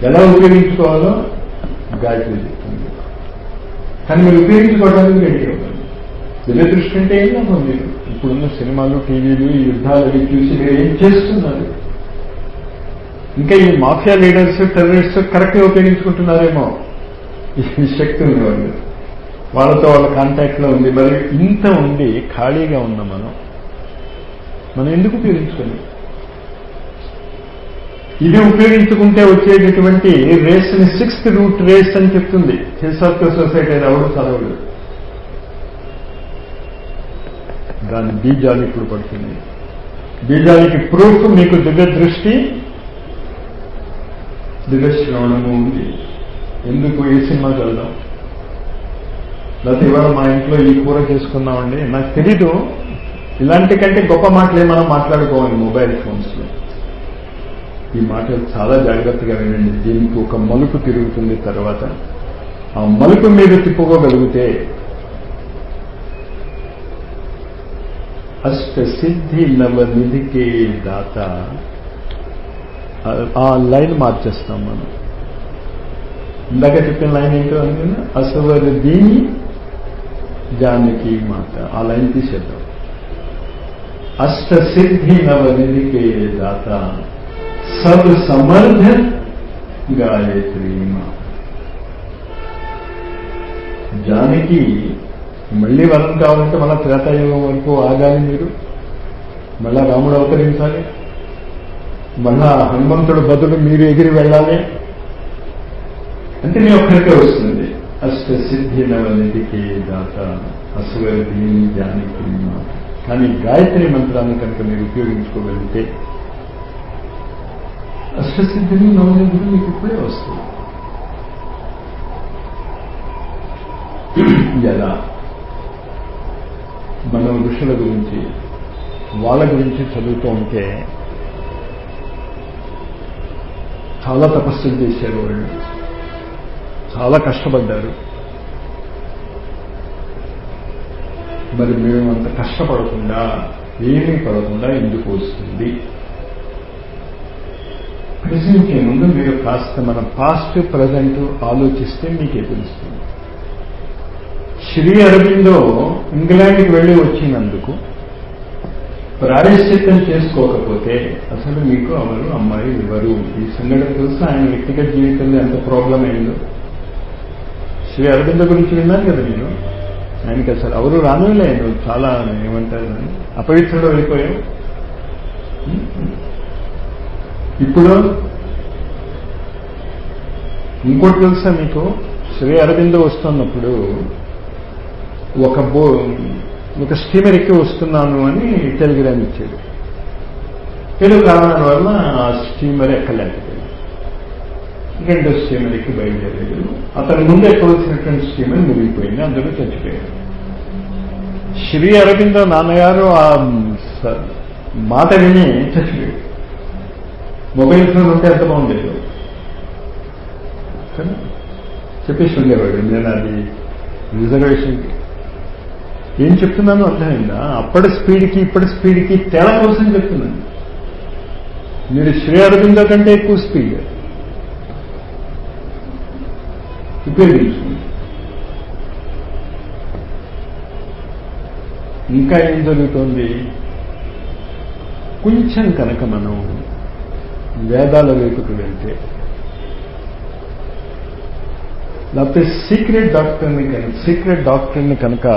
ఎలా ఉపయోగించుకోవాలో గాయత్రి చెప్తుంది. కానీ మీరు ఉపయోగించుకోవడానికి రెడీ అవ్వాలి. దివ్య దృష్టి అంటే ఏం లాభం? మీరు ఇప్పుడున్న సినిమాలు, టీవీలు, ఈ యుద్ధాలు అవి చూసి మీరు ఏం చేస్తున్నారు? ఇంకా ఈ మాఫియా లీడర్స్, టెర్రరిస్ట్ కరెక్ట్గా ఉపయోగించుకుంటున్నారేమో ఈ శక్తి ఉంది. వాళ్ళతో వాళ్ళ కాంటాక్ట్లో ఉంది. మరి ఇంత ఉండి ఖాళీగా ఉన్నాం మనం ఎందుకు ఉపయోగించుకోండి? ఇది ఉపయోగించుకుంటే వచ్చేటటువంటి రేస్ని 6th రూట్ రేస్ అని చెప్తుంది థియోసాఫికల్ సొసైటీ. అది ఎవడు చదవడు. దాని బీజాలు ఇప్పుడు పడుతుంది. బీజానికి ప్రూఫ్ మీకు దివ్య దృష్టి, దివ్య శ్రవణము ఉంది. ఎందుకు? ఏ సినిమా చదువుదాం, లేకపోతే ఇవాళ మా ఇంట్లో ఈ కూర చేసుకున్నామండి. నాకు తెలీదు, ఇలాంటి కంటే గొప్ప మాటలే మనం మాట్లాడుకోవాలి మొబైల్ ఫోన్స్లో. ఈ మాటలు చాలా జాగ్రత్తగా వినండి. దీనికి ఒక మలుపు తిరుగుతుంది. తర్వాత ఆ మలుపు మీరు తిప్పుకోగలిగితే అష్టసిద్ధి నవనిధికే దాత. ఆ లైన్ మార్చేస్తాం మనం. ఇందాక చెప్పిన లైన్ ఏంటో అనుకున్నా, అసవర్ దీని జానకి మాత. ఆ లైన్ తీసేద్దాం. అష్టసిద్ధి నవనిధికే దాత సబ్ సమర్థ గాయత్రి మా. జానకి మళ్ళీ వరం కావాలంటే మళ్ళా త్రేతాయుగం వరకు ఆగాలి మీరు. మళ్ళా రాముడు అవతరించాలి. మళ్ళా హనుమంతుడు బదులు మీరు ఎగిరి వెళ్ళాలి. అంటే మీ ఒక్కరికే వస్తుంది. అష్టసిద్ధి నవనిధికి దాత అసువర్ధి జానకి మా. కానీ గాయత్రి మంత్రాన్ని కనుక మీరు ఉపయోగించుకోగలిగితే అష్టసిద్ధిని, నవనిధులు మీకు ఇప్పుడే వస్తుంది. ఎలా? మనం ఋషుల గురించి, వాళ్ళ గురించి చదువుతూ ఉంటే చాలా తపస్సులు చేశారు వాళ్ళు, చాలా కష్టపడ్డారు. మరి మేము అంత కష్టపడకుండా, ఏమీ పడకుండా ఎందుకు వస్తుంది? ప్రజెంట్ ముందు మీరు కాస్త మన పాస్ట్ ప్రజెంట్ ఆలోచిస్తే మీకే తెలుస్తుంది. శ్రీ అరవిందో ఇంగ్లాండ్కి వెళ్ళి వచ్చినందుకు ప్రాయశ్చిత్తం చేసుకోకపోతే అసలు మీకు ఎవరు అమ్మాయి ఇవ్వరు. ఈ సంఘటన తెలుసు. ఆయన వ్యక్తిగత జీవితంలో ఎంత ప్రాబ్లం అయిందో. శ్రీ అరవిందో గురించి విన్నారు కదా మీరు. ఆయనకి అసలు ఎవరు రానివ్వలేదు. చాలా ఏమంటారు, అపవిత్రుడు వెళ్ళిపోయాం. ఇప్పుడు ఇంకోటి తెలుసా మీకు? శ్రీ అరవిందో వస్తున్నప్పుడు ఒక స్టీమర్ ఎక్కి వస్తున్నాను అని టెలిగ్రామ్ ఇచ్చాడు. ఏదో కారణాల వల్ల ఆ స్టీమర్ ఎక్కలేకపోయాడు. రెండో స్టీమర్ ఎక్కి బయలుదేరాడు. అతని ముందు ఎక్కవలసినటువంటి స్టీమర్ మునిగిపోయింది. అందరూ చచ్చిపోయాడు. శ్రీ అరవిందో నాన్నగారు ఆ మాట విని చచ్చిపోయాడు. మొబైల్ ఫోన్ ఉంటే ఎంత బాగుండేది చెప్పేసి ఉండేవాడు. నేను అది రిజర్వేషన్కి ఏం చెప్తున్నాను అర్థమైందా? అప్పటి స్పీడ్కి ఇప్పటి స్పీడ్కి తేడా కోసం చెప్తున్నాను. మీరు శ్రీ అరవిందో కంటే ఎక్కువ స్పీడ్ ఉపయోగించుకోండి. ఇంకా ఏం జరుగుతోంది? కొంచెం కనుక మనం వేదాల వైపుకు వెళ్తే, లేకపోతే సీక్రెట్ డాక్టర్ని కనుక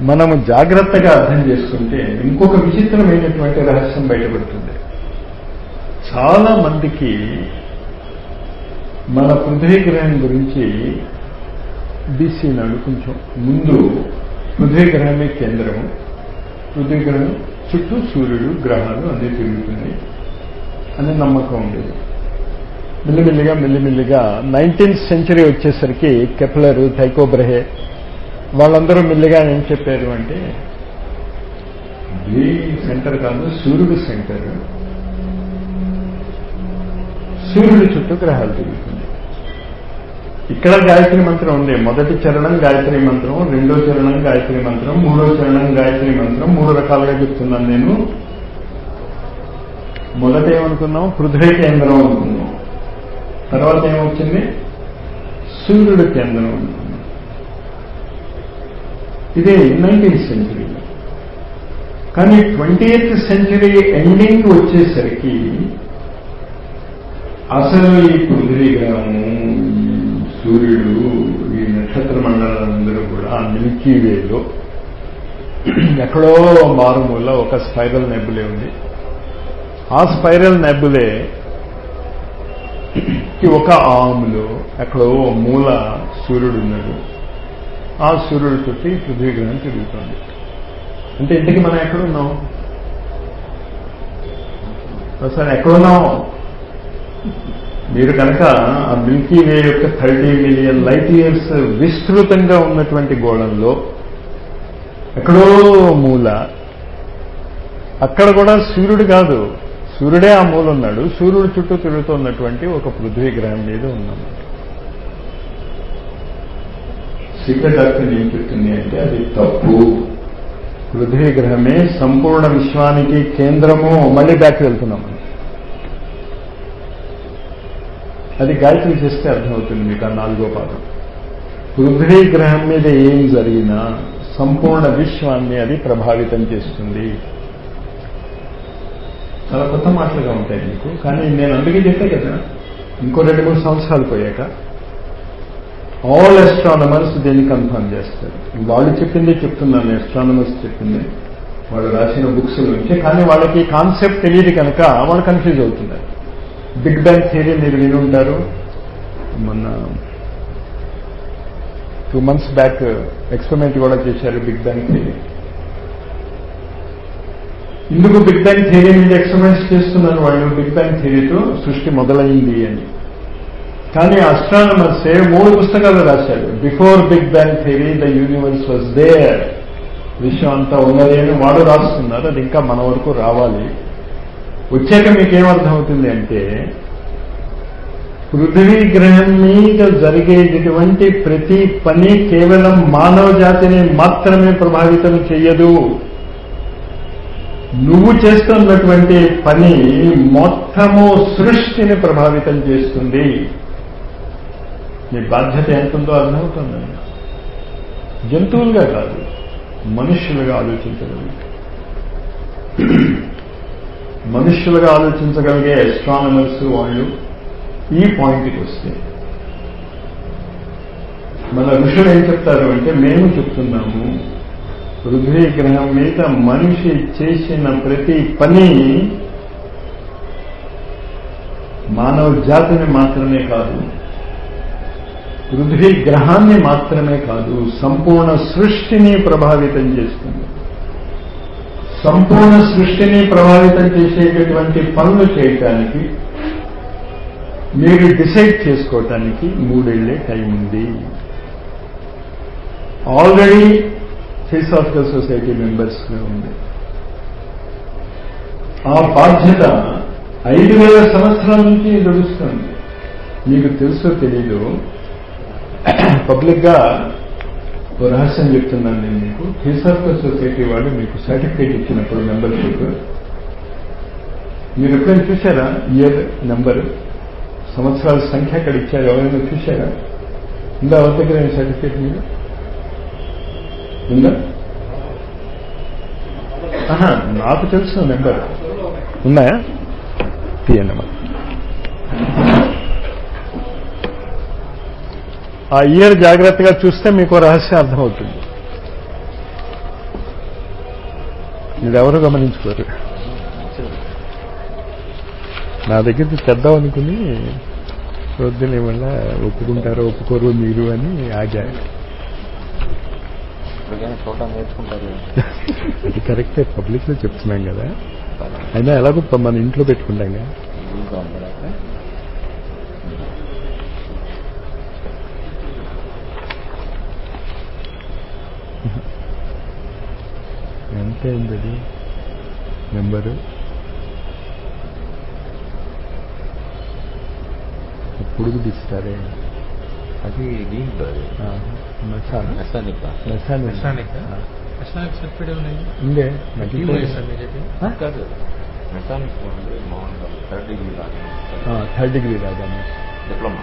మనము జాగ్రత్తగా అర్థం చేసుకుంటే ఇంకొక విచిత్రమైనటువంటి రహస్యం బయటపడుతుంది. చాలా మందికి మన పృథ్వీ గ్రహం గురించి బీసీ నాడు కొంచెం ముందు పృథ్వీ గ్రహమే కేంద్రము, పృథ్వీ గ్రహం చుట్టూ సూర్యుడు గ్రహాలు అన్నీ తిరుగుతున్నాయి అనే నమ్మకం ఉండేది. మెల్లిమెల్లిగా 19th సెంచరీ వచ్చేసరికి కెప్లర్, టైకో బ్రహే వాళ్ళందరూ మెల్లిగా ఏం చెప్పారు అంటే, ఇది సెంటర్ కాదు, సూర్యుడు సెంటర్, సూర్యుడి చుట్టూ గ్రహాలు తిరుగుతుంది. ఇక్కడ గాయత్రి మంత్రం ఉంది. మొదటి చరణం గాయత్రి మంత్రం, రెండో చరణం గాయత్రి మంత్రం, మూడో చరణం గాయత్రి మంత్రం. 3 రకాలుగా చెప్తున్నాను నేను. మొదట ఏమనుకున్నాం? పృథ్వీ కేంద్రం అనుకున్నాం. తర్వాత ఏమొచ్చింది? సూర్యుడు కేంద్రం అనుకున్నాం. ఇది 19th సెంచరీలో. కానీ 20th సెంచరీ ఎండింగ్ వచ్చేసరికి అసలు ఈ పృథ్వీ గ్రహము, సూర్యుడు, ఈ నక్షత్ర మండలాలందరూ కూడా మిల్కీ వేలో ఎక్కడో మారుమూల ఒక స్పైరల్ నెబులే ఉంది. ఆ స్పైరల్ నెబులే ఒక ఆములో ఎక్కడో మూల సూర్యుడు ఉన్నాడు. ఆ సూర్యుడు చుట్టూ పృథ్వీ గ్రహం తిరుగుతుంది. అంటే ఇంటికి మనం ఎక్కడున్నాం? ఒకసారి ఎక్కడున్నాం? మీరు కనుక ఆ మిల్కీ వే యొక్క 30 మిలియన్ లైట్ ఇయర్స్ విస్తృతంగా ఉన్నటువంటి గోళంలో ఎక్కడో మూల, అక్కడ కూడా సూర్యుడు కాదు, సూర్యుడే ఆ మూల ఉన్నాడు. సూర్యుడు చుట్టూ తిరుగుతున్నటువంటి ఒక పృథ్వీ గ్రహం మీద ఉన్నాం. సీక్రెట్ డాక్టర్ ఏం చెప్తుంది అంటే అది తప్పు. పృథ్వీ గ్రహమే సంపూర్ణ విశ్వానికి కేంద్రము. మళ్ళీ బ్యాక్ వెళ్తున్నాం. అది గాయత్రి చేస్తే అర్థమవుతుంది మీకు. ఆ 4వ పాదం. పృథ్వీ గ్రహం మీద ఏం జరిగినా సంపూర్ణ విశ్వాన్ని అది ప్రభావితం చేస్తుంది. చాలా కొత్త మాటలుగా ఉంటాయి మీకు, కానీ నేను అందుకే చెప్పే కదా, ఇంకో 2-3 సంవత్సరాలు పోయాక ఆల్ ఎస్ట్రానమర్స్ దీన్ని కన్ఫర్మ్ చేస్తారు. వాళ్ళు చెప్పింది చెప్తున్నాను, ఎస్ట్రానమర్స్ చెప్పింది, వాళ్ళు రాసిన బుక్స్ నుంచి. కానీ వాళ్ళకి కాన్సెప్ట్ తెలియదు కనుక వాళ్ళు కన్ఫ్యూజ్ అవుతున్నారు. బిగ్ బ్యాంగ్ థియరీ మీరు విని ఉంటారు. మొన్న 2 months బ్యాక్ ఎక్స్పెరిమెంట్ కూడా చేశారు బిగ్ బ్యాంగ్ థియరీ. ఇందుకు బిగ్ బ్యాంగ్ థియరీ మీద ఎక్స్పెరిమెంట్స్ చేస్తున్నారు వాళ్ళు. బిగ్ బ్యాంగ్ థియరీతో సృష్టి మొదలైంది అని. కానీ అస్ట్రానమర్సే 3 పుస్తకాలు రాశారు. Before big bang theory the universe was there, విశ్వం అంతా ఉన్నది అని వాడు రాస్తున్నారు. అది ఇంకా మన వరకు రావాలి. వచ్చాక మీకేమర్థమవుతుంది అంటే, పృథ్వీ గ్రహం మీద జరిగేటటువంటి ప్రతి పని కేవలం మానవ జాతిని మాత్రమే ప్రభావితం చెయ్యదు. నువ్వు చేస్తున్నటువంటి పని మొత్తము సృష్టిని ప్రభావితం చేస్తుంది. నీ బాధ్యత ఎంతుందో అర్థమవుతుందండి. జంతువులుగా కాదు, మనుష్యులుగా ఆలోచించగలిగితే, మనుష్యులుగా ఆలోచించగలిగే ఎస్ట్రానమర్స్ వాళ్ళు ఈ పాయింట్కి వస్తే, మన ఋషులు ఏం చెప్తారు అంటే, మేము చెప్తున్నాము పృథ్వీ గ్రహం మీద మనిషి చేసిన ప్రతి పని మానవ జాతిని మాత్రమే కాదు, పృథ్వీ గ్రహాన్ని మాత్రమే కాదు, సంపూర్ణ సృష్టిని ప్రభావితం చేస్తుంది. సంపూర్ణ సృష్టిని ప్రభావితం చేసేటటువంటి పనులు చేయటానికి మీరు డిసైడ్ చేసుకోవటానికి 3 ఏళ్లే టైం ఉంది. ఆల్రెడీ థియోసాఫికల్ సొసైటీ మెంబర్స్గా ఉంది. ఆ బాధ్యత 5,000 సంవత్సరాల నుంచి నడుస్తుంది. మీకు తెలుసో తెలీదు, పబ్లిక్గా ఓ రహస్యం చెప్తున్నాను నేను మీకు. థియోసాఫికల్ సొసైటీ వాళ్ళు మీకు సర్టిఫికేట్ ఇచ్చినప్పుడు మెంబర్షిప్, మీరు ఎప్పుడైనా చూశారా? ఇయర్ నెంబర్, సంవత్సరాల సంఖ్య అక్కడ ఇచ్చారు. ఎవరైనా చూశారా? ఉందా ఎవరి దగ్గర సర్టిఫికేట్ మీద ఉందా? నాకు తెలుసు నెంబర్ ఉన్నాయా, తీయండి అమ్మా. ఆ ఇయర్ జాగ్రత్తగా చూస్తే మీకు రహస్యం అర్థమవుతుంది. మీరెవరు గమనించుకోరు. నా దగ్గరికి తెద్దాం అనుకుని వద్దులు ఏమన్నా ఒప్పుకుంటారో ఒప్పుకోరు మీరు అని ఆగా. అది కరెక్టే, పబ్లిక్ లో చెప్తున్నాం కదా. అయినా ఎలాగో మన ఇంట్లో పెట్టుకుంటాం కదా. ఎంత అయింది అది నెంబరు? పొడుగు తీస్తారే అది దీంట్లో ఉందే కాదు, మెకానిక్స్ మామూలుగా 3rd డిగ్రీ దాకా 3rd డిగ్రీ రాదా డిప్లొమా.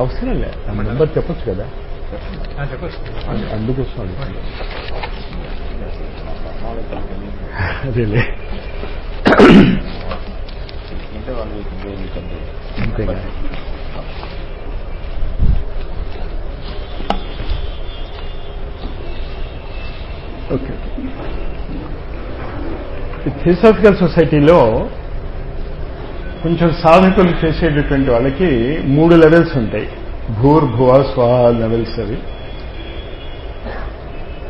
అవసరం లే, నెంబర్ చెప్పొచ్చు కదా, అందుకోసం అదేలే. అంతేగా. ఓకే, థియోసాఫికల్ సొసైటీలో కొంచెం సాధకులు చేసేటటువంటి వాళ్ళకి 3 లెవెల్స్ ఉంటాయి. భూర్భువ స్వాహ లెవెల్స్. అవి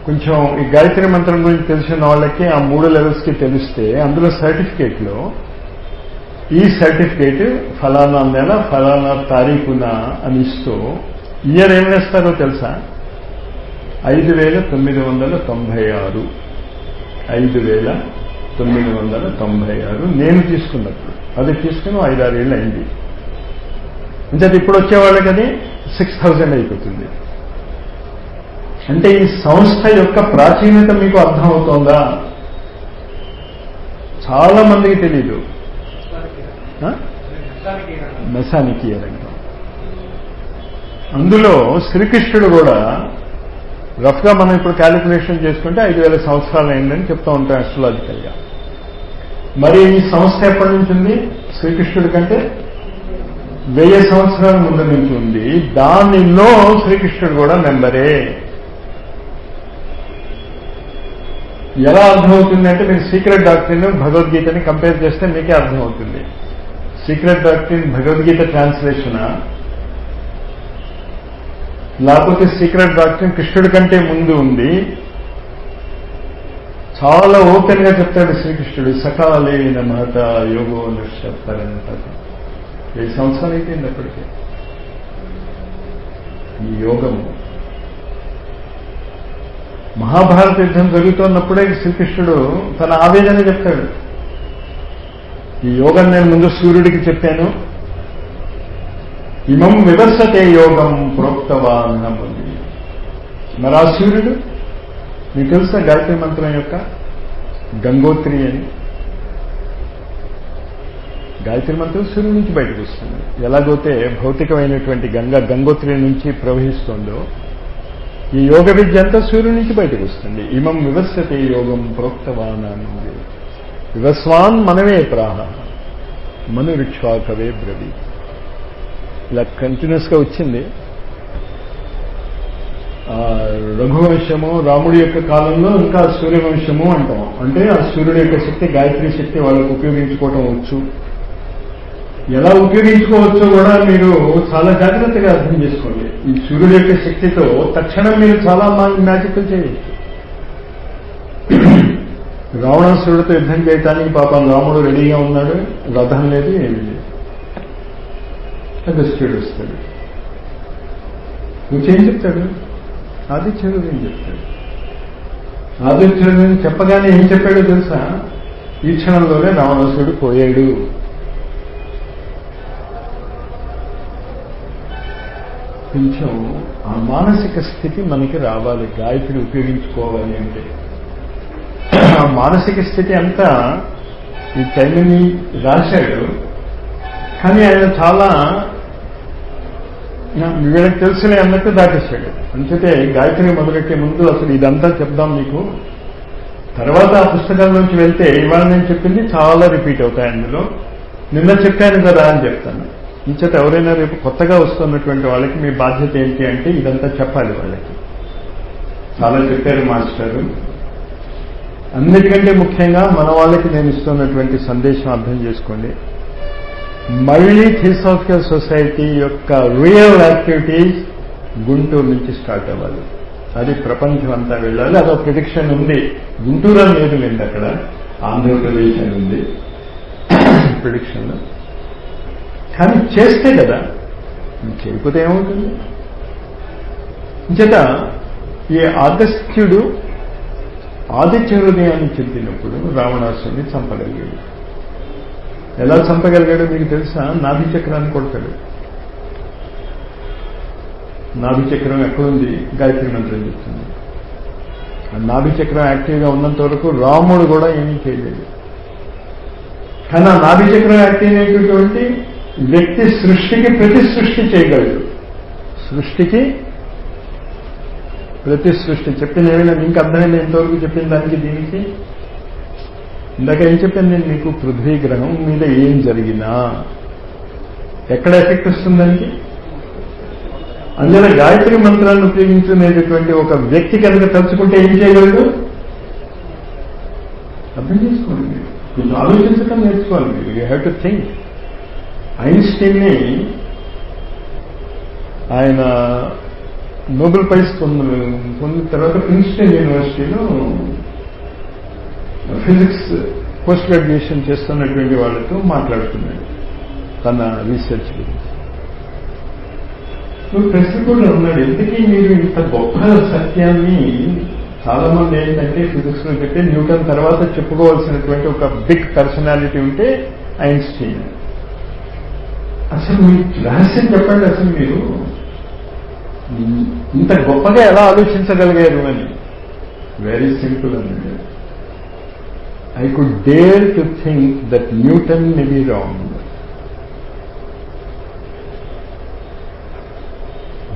కొంచెం ఈ గాయత్రి మంత్రం గురించి తెలిసిన వాళ్ళకి ఆ 3 లెవెల్స్కి తెలిస్తే అందులో సర్టిఫికేట్లో ఈ సర్టిఫికేట్ ఫలానా నెల ఫలానా తారీఖున అని ఇస్తూ ఇయర్ ఏం వేస్తారో తెలుసా? 5996. 5996 నేను తీసుకున్నప్పుడు. అది తీసుకుని 5-6 ఏళ్ళు అయింది. అంటే అది ఇప్పుడు వచ్చేవాళ్ళకి అది 6000 అయిపోతుంది. అంటే ఈ సంస్థ యొక్క ప్రాచీనత మీకు అర్థమవుతోందా? చాలా మందికి తెలీదు. మెసానిక్ ఇయర్ అంటే అందులో శ్రీకృష్ణుడు కూడా రఫ్గా మనం ఇప్పుడు క్యాలిక్యులేషన్ చేసుకుంటే 5000 సంవత్సరాలు అయిందని చెప్తూ ఉంటాం అస్ట్రాలజికల్గా. మరి ఈ సంస్థ ఎప్పటి నుంచి ఉంది? శ్రీకృష్ణుడి కంటే 1000 సంవత్సరాల ముందు నుంచి ఉంది. దానిలో శ్రీకృష్ణుడు కూడా మెంబరే. ఎలా అర్థమవుతుంది అంటే మీరు సీక్రెట్ డాక్ట్రిన్ భగవద్గీతని కంపేర్ చేస్తే మీకే అర్థమవుతుంది. సీక్రెట్ డాక్ట్రిన్ భగవద్గీత ట్రాన్స్లేషనా, లేకపోతే సీక్రెట్ డాక్ట్రిన్ కృష్ణుడి కంటే ముందు ఉంది. చాలా ఓపెన్ గా చెప్తాడు శ్రీకృష్ణుడు, సకాలే నమః యోగో నశ్యపరంతః. 10 సంవత్సరాలు అయిపోయింది అప్పటికే ఈ యోగము. మహాభారత యుద్ధం జరుగుతున్నప్పుడే శ్రీకృష్ణుడు తన ఆవేదన చెప్తాడు. ఈ యోగం నేను ముందు సూర్యుడికి చెప్పాను. ఇమం వివర్సతే యోగం ప్రోక్తవాన్. మరి ఆ సూర్యుడు మీకు తెలుసా గాయత్రి మంత్రం యొక్క గంగోత్రి అని. గాయత్రి మంత్రం సూర్యుడి నుంచి బయటకు వస్తుంది. ఎలాగైతే భౌతికమైనటువంటి గంగోత్రి నుంచి ప్రవహిస్తుందో ఈ యోగ విద్య అంతా సూర్యుడి నుంచి బయటకు వస్తుంది. ఇమం వివర్సతే యోగం ప్రోక్తవాన్ అని. వివస్వాన్ మనమే ప్రాహ మనురిక్ష్వాకవే బ్రవి. ఇలా కంటిన్యూస్ గా వచ్చింది. రఘువంశము రాముడి యొక్క కాలంలో ఇంకా సూర్యవంశము అంటాం. అంటే ఆ సూర్యుడి యొక్క శక్తి, గాయత్రి శక్తి వాళ్ళకు ఉపయోగించుకోవటం వచ్చు. ఎలా ఉపయోగించుకోవచ్చో కూడా మీరు చాలా జాగ్రత్తగా అర్థం చేసుకోండి. ఈ సూర్యుడి యొక్క శక్తితో తక్షణం మీరు చాలా మ్యాజిక్లు చేయవచ్చు. రావణాసురుడితో యుద్ధం చేయటానికి పాపం రాముడు రెడీగా ఉన్నాడు. రథం లేదు, ఏమీ లేదు. అగస్త్యుడు వస్తాడు. నువ్వేం చెప్తాడు? ఆదిత్యుడు ఏం చెప్తాడు? ఆదిత్యుడు చెప్పగానే ఏం చెప్పాడో తెలుసా? ఈ క్షణంలోనే రావణాసురుడు పోయాడు. కొంచెం ఆ మానసిక స్థితి మనకి రావాలి. గాయత్రి ఉపయోగించుకోవాలి అంటే ఆ మానసిక స్థితి అంతా ఈ టైంని రాశాడు. కానీ ఆయన చాలా వీళ్ళకి తెలుసులే అన్నట్టు దాటేశాడు. అంచేతే గాయత్రి మొదలెట్టే ముందు అసలు ఇదంతా చెప్దాం మీకు, తర్వాత ఆ పుస్తకాల్లోంచి వెళ్తే ఇవాళ నేను చెప్పింది చాలా రిపీట్ అవుతాయి అందులో. నిన్న చెప్పాను కదా అని చెప్తాను. ఇంచేత ఎవరైనా రేపు కొత్తగా వస్తున్నటువంటి వాళ్ళకి మీ బాధ్యత ఏంటి అంటే ఇదంతా చెప్పాలి వాళ్ళకి. చాలా చెప్పారు మాస్టారు. అన్నిటికంటే ముఖ్యంగా మన వాళ్ళకి నేను ఇస్తున్నటువంటి సందేశం అర్థం చేసుకోండి. మళ్ళీ థియోసాఫికల్ సొసైటీ యొక్క రియల్ యాక్టివిటీస్ గుంటూరు నుంచి స్టార్ట్ అవ్వాలి. అది ప్రపంచం అంతా వెళ్ళాలి. అదో ప్రిడిక్షన్ ఉంది. గుంటూరు అని లేదు లేండి, అక్కడ ఆంధ్రప్రదేశ్ అని ఉంది ప్రిడిక్షన్. కానీ చేస్తే కదా, చేయకపోతే ఏమవుతుంది? చేత ఈ అగస్త్యుడు ఆదిత్య హృదయాన్ని చెప్పినప్పుడు రావణాసుని చంపగలిగాడు. ఎలా చంపగలిగాడో మీకు తెలుసా? నాభి చక్రాన్ని కొడతాడు. నాభి చక్రం ఎక్కడుంది? గాయత్రి మంత్రం చెప్తుంది. ఆ నాభి చక్రం యాక్టివ్గా ఉన్నంత వరకు రాముడు కూడా ఏమీ చేయలేదు. కానీ ఆ నాభి చక్రం యాక్టివ్ అయినటువంటి వ్యక్తి సృష్టికి ప్రతి సృష్టి చేయగలడు. సృష్టికి ప్రతి సృష్టి చెప్పింది ఏమైనా మీకు అర్థమైంది? ఎంతవరకు చెప్పిన దానికి దీనికి? ఇందాక ఏం చెప్పాను నేను మీకు? పృథ్వీ గ్రహం మీద ఏం జరిగినా ఎక్కడ ఎఫెక్ట్ వస్తుంది దానికి? అందులో గాయత్రి మంత్రాన్ని ఉపయోగించుకునేటటువంటి ఒక వ్యక్తి కనుక తలుచుకుంటే ఏం చేయగలడు? అర్థం చేసుకోండి. మీరు కొంచెం ఆలోచించడం నేర్చుకోవాలి. మీరు యూ హ్యావ్ టు థింక్. ఐన్స్టీన్ని ఆయన నోబెల్ ప్రైజ్ పొందిన తర్వాత ప్రిన్స్టన్ యూనివర్సిటీలో ఫిజిక్స్ పోస్ట్ గ్రాడ్యుయేషన్ చేస్తున్నటువంటి వాళ్ళతో మాట్లాడుతున్నాడు తన రీసెర్చ్ గురించి. ప్రశ్న కూడా ఉన్నాడు, ఎందుకీ మీరు ఇంత గొప్ప సత్యాన్ని, చాలా మంది ఏంటంటే ఫిజిక్స్ లో చెప్పి న్యూటన్ తర్వాత చెప్పుకోవాల్సినటువంటి ఒక బిగ్ పర్సనాలిటీ ఉంటే ఐన్స్టీన్. అసలు మీ రహస్యం చెప్పండి, అసలు మీరు ఇంత గొప్పగా ఎలా ఆలోచించగలిగారు అని. వెరీ సింపుల్ అన్నాడు. I could dare to think that Newton may be wrong.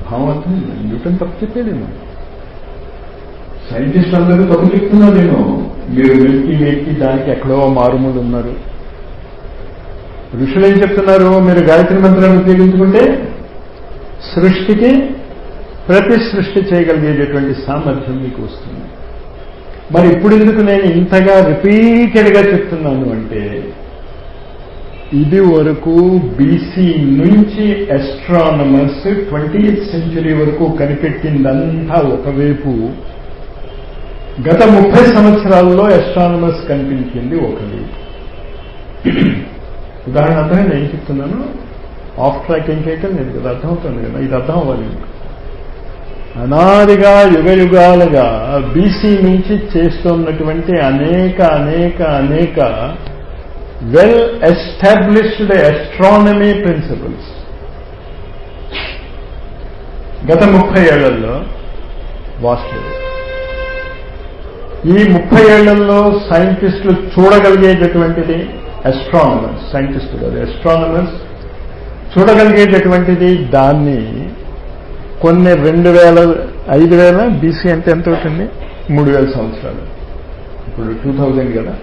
భావం న్యూటన్ తప్పు చెప్పాడేమో, సైంటిస్ట్ అందరూ తప్పు చెప్తున్నారేమో, మీరు వెతికి దానికి ఎక్కడో మారుమూలు ఉన్నారు. ఋషులు ఏం చెప్తున్నారు? మీరు గాయత్రి మంత్రాన్ని ఉపయోగించుకుంటే సృష్టికి ప్రతి సృష్టి చేయగలిగేటటువంటి సామర్థ్యం మీకు వస్తుంది. మరి ఇప్పుడు ఎందుకు నేను ఇంతగా రిపీటెడ్గా చెప్తున్నాను అంటే, ఇది వరకు బీసీ నుంచి ఎస్ట్రానమర్స్ 20th సెంచురీ వరకు కనిపెట్టిందంతా ఒకవైపు, గత 30 సంవత్సరాల్లో ఎస్ట్రానమర్స్ కనిపించింది ఒకవైపు. ఉదాహరణ అర్థమే నేను చెప్తున్నాను. ఆఫ్ ట్రాక్ ఏం చేయటం లేదు కదా, అర్థమవుతుంది కదా. ఇది అర్థం అవ్వాలి. అనాదిగా యుగ యుగాలుగా బీసీ నుంచి చేస్తున్నటువంటి అనేక అనేక అనేక వెల్ ఎస్టాబ్లిష్డ్ ఎస్ట్రానమీ ప్రిన్సిపల్స్ గత 30 ఏళ్లలో వాస్తవం. ఈ 30 ఏళ్లలో సైంటిస్టులు చూడగలిగేటటువంటిది, ఎస్ట్రానమర్స్, సైంటిస్టులు కాదు, ఎస్ట్రానమర్స్ చూడగలిగేటటువంటిది, దాన్ని కొన్ని 5000 బీసీ అంటే ఎంత అవుతుంది? 3000 సంవత్సరాలు. ఇప్పుడు 2000 కదా,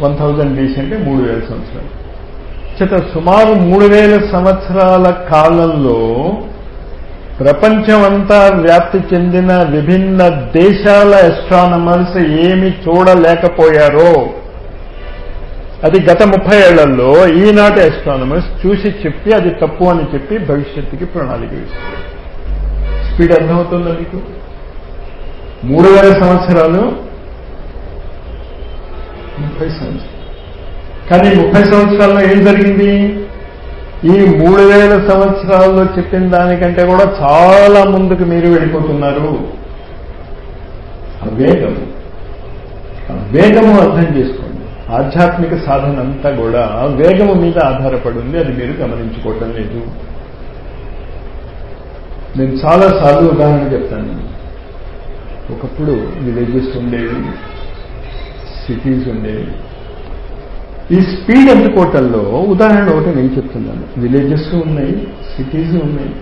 1000 బీసీ అంటే 3000 సంవత్సరాలు. చేత సుమారు 3000 సంవత్సరాల కాలంలో ప్రపంచం అంతా వ్యాప్తి చెందిన విభిన్న దేశాల ఎస్ట్రానమర్స్ ఏమి చూడలేకపోయారో అది గత 30 ఏళ్లలో ఈనాటి ఎస్ట్రానమర్స్ చూసి చెప్పి అది తప్పు అని చెప్పి భవిష్యత్తుకి ప్రణాళిక ఇస్తారు. స్పీడ్ అర్థమవుతుందా మీకు? 3000 సంవత్సరాలు, 30 సంవత్సరాలు. కానీ 30 సంవత్సరాల్లో ఏం జరిగింది? ఈ 3000 సంవత్సరాల్లో చెప్పిన దానికంటే కూడా చాలా ముందుకు మీరు వెళ్ళిపోతున్నారు. ఆ వేగము అర్థం చేసుకోండి. ఆధ్యాత్మిక సాధన అంతా కూడా వేగము మీద ఆధారపడి ఉంది. అది మీరు గమనించుకోవటం లేదు. నేను చాలాసార్లు ఉదాహరణ చెప్తాను. ఒకప్పుడు విలేజెస్ ఉండేవి, సిటీస్ ఉండేవి. ఈ స్పీడ్ అందుకోవటంలో ఉదాహరణ ఒకటి నేను చెప్తున్నాను. విలేజెస్ ఉన్నాయి, సిటీస్ ఉన్నాయి.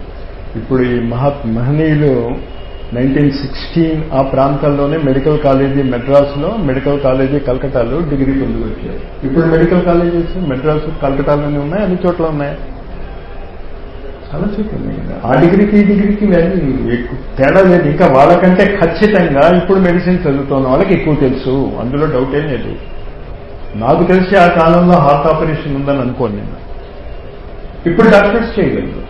ఇప్పుడు ఈ మహనీయులు 1916 ఆ ప్రాంతాల్లోనే మెడికల్ కాలేజీ మెడ్రాస్లో, మెడికల్ కాలేజీ కలకటాలో డిగ్రీ పొందుకొచ్చారు. ఇప్పుడు మెడికల్ కాలేజెస్ మెడ్రాస్ కలకటాలోనే ఉన్నాయి, అన్ని చోట్ల ఉన్నాయి, చాలా చోట్ల ఉన్నాయి కదా. ఆ డిగ్రీకి ఈ డిగ్రీకి వాల్యూ ఎక్కువ తేడా లేదు. ఇంకా వాళ్ళకంటే ఖచ్చితంగా ఇప్పుడు మెడిసిన్ చదువుతున్న వాళ్ళకి ఎక్కువ తెలుసు, అందులో డౌట్ ఏం లేదు. నాకు తెలిసి ఆ కాలంలో హార్ట్ ఆపరేషన్ ఉందని అనుకోను నేను. ఇప్పుడు డాక్టర్స్ చేయగలరు.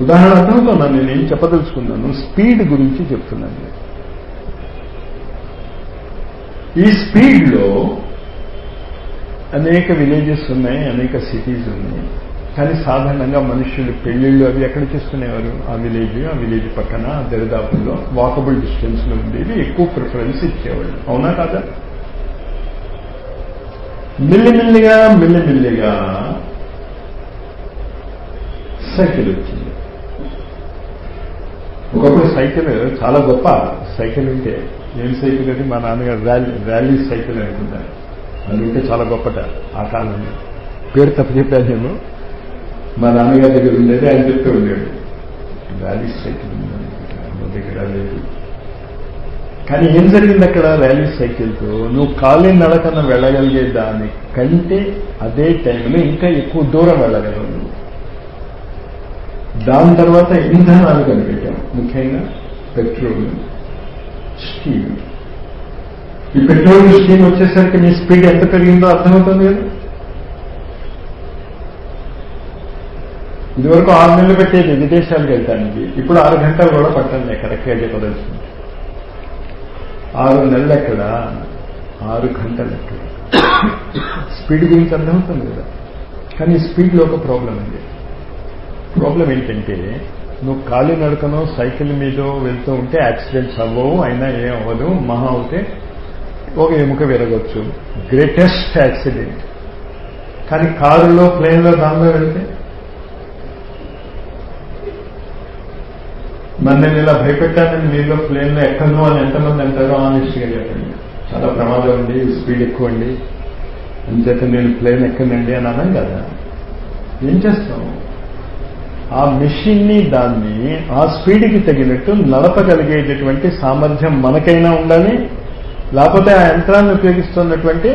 ఉదాహరణ అర్థమవుతున్నాను నేను ఏం చెప్పదలుచుకున్నాను, స్పీడ్ గురించి చెప్తున్నాను. ఈ స్పీడ్లో అనేక విలేజెస్ ఉన్నాయి, అనేక సిటీస్ ఉన్నాయి. కానీ సాధారణంగా మనుషులు పెళ్లిళ్ళు అవి ఎక్కడ చేసుకునేవారు? ఆ విలేజ్ పక్కన దరిదాపుల్లో వాకబుల్ డిస్టెన్స్ లో ఉండేవి ఎక్కువ ప్రిఫరెన్స్ ఇచ్చేవాళ్ళు. అవునా కాదా? మెల్లిమెల్లిగా సైకిల్ వచ్చింది. ఒకప్పుడు సైకిల్ చాలా గొప్ప. సైకిల్ ఉంటే ఏం సైకిల్ అది? మా నాన్నగారు ర్యాలీ సైకిల్ అనుకుంటారు. అది ఉంటే చాలా గొప్పట ఆ కాలంలో. పేరు తప్పు చెప్పాను నేను. మా నాన్నగారి దగ్గర ఉండేది, ఆయన చెప్తూ ఉండేది ర్యాలీ సైకిల్ మా దగ్గర లేదు. కానీ ఏం జరిగింది అక్కడ? ర్యాలీ సైకిల్తో నువ్వు ఖాళీ నడకన వెళ్ళగలిగే దానికంటే అదే టైంలో ఇంకా ఎక్కువ దూరం వెళ్ళగలవు. దాని తర్వాత ఇంధనాలు కనిపెట్టాం, ముఖ్యంగా పెట్రోల్, స్టీమ్. ఈ పెట్రోల్ స్టీమ్ వచ్చేసరికి మీ స్పీడ్ ఎంత పెరిగిందో అర్థమవుతుంది కదా. ఇదివరకు 6 నెలలు పెట్టేది విదేశాలకు వెళ్తానికి, ఇప్పుడు 6 గంటలు కూడా పట్టండి కరెక్ట్గా చెప్పదలుచుకుంది. 6 నెలలు ఎక్కడ, 6 గంటలు ఎక్కడ. స్పీడ్ గురించి అర్థమవుతుంది కదా. కానీ స్పీడ్లో ఒక ప్రాబ్లం ఉంది. ప్రాబ్లం ఏంటంటే నువ్వు ఖాళీ నడకనో సైకిల్ మీద వెళ్తూ ఉంటే యాక్సిడెంట్స్ అవ్వవు, అయినా ఏం అవ్వదు. మహా అవుతే ఒక ఎముక విరగొచ్చు, గ్రేటెస్ట్ యాక్సిడెంట్. కానీ కారులో, ప్లేన్లో, దానిలో వెళ్తే మరి నేను ఇలా భయపెట్టానని మీలో ప్లేన్లో ఎక్కడో అని ఎంతమంది అంటారో ఆనెస్ట్గా చెప్పండి. చాలా ప్రమాదం ఉంది, స్పీడ్ ఎక్కువ అండి, అంచేత నేను ప్లేన్ ఎక్కనండి అని అన్నాం కదా. ఏం చేస్తాం? ఆ మెషిన్ని దాన్ని ఆ స్పీడ్కి తగినట్టు నడపగలిగేటటువంటి సామర్థ్యం మనకైనా ఉండాలి, లేకపోతే ఆ యంత్రాన్ని ఉపయోగిస్తున్నటువంటి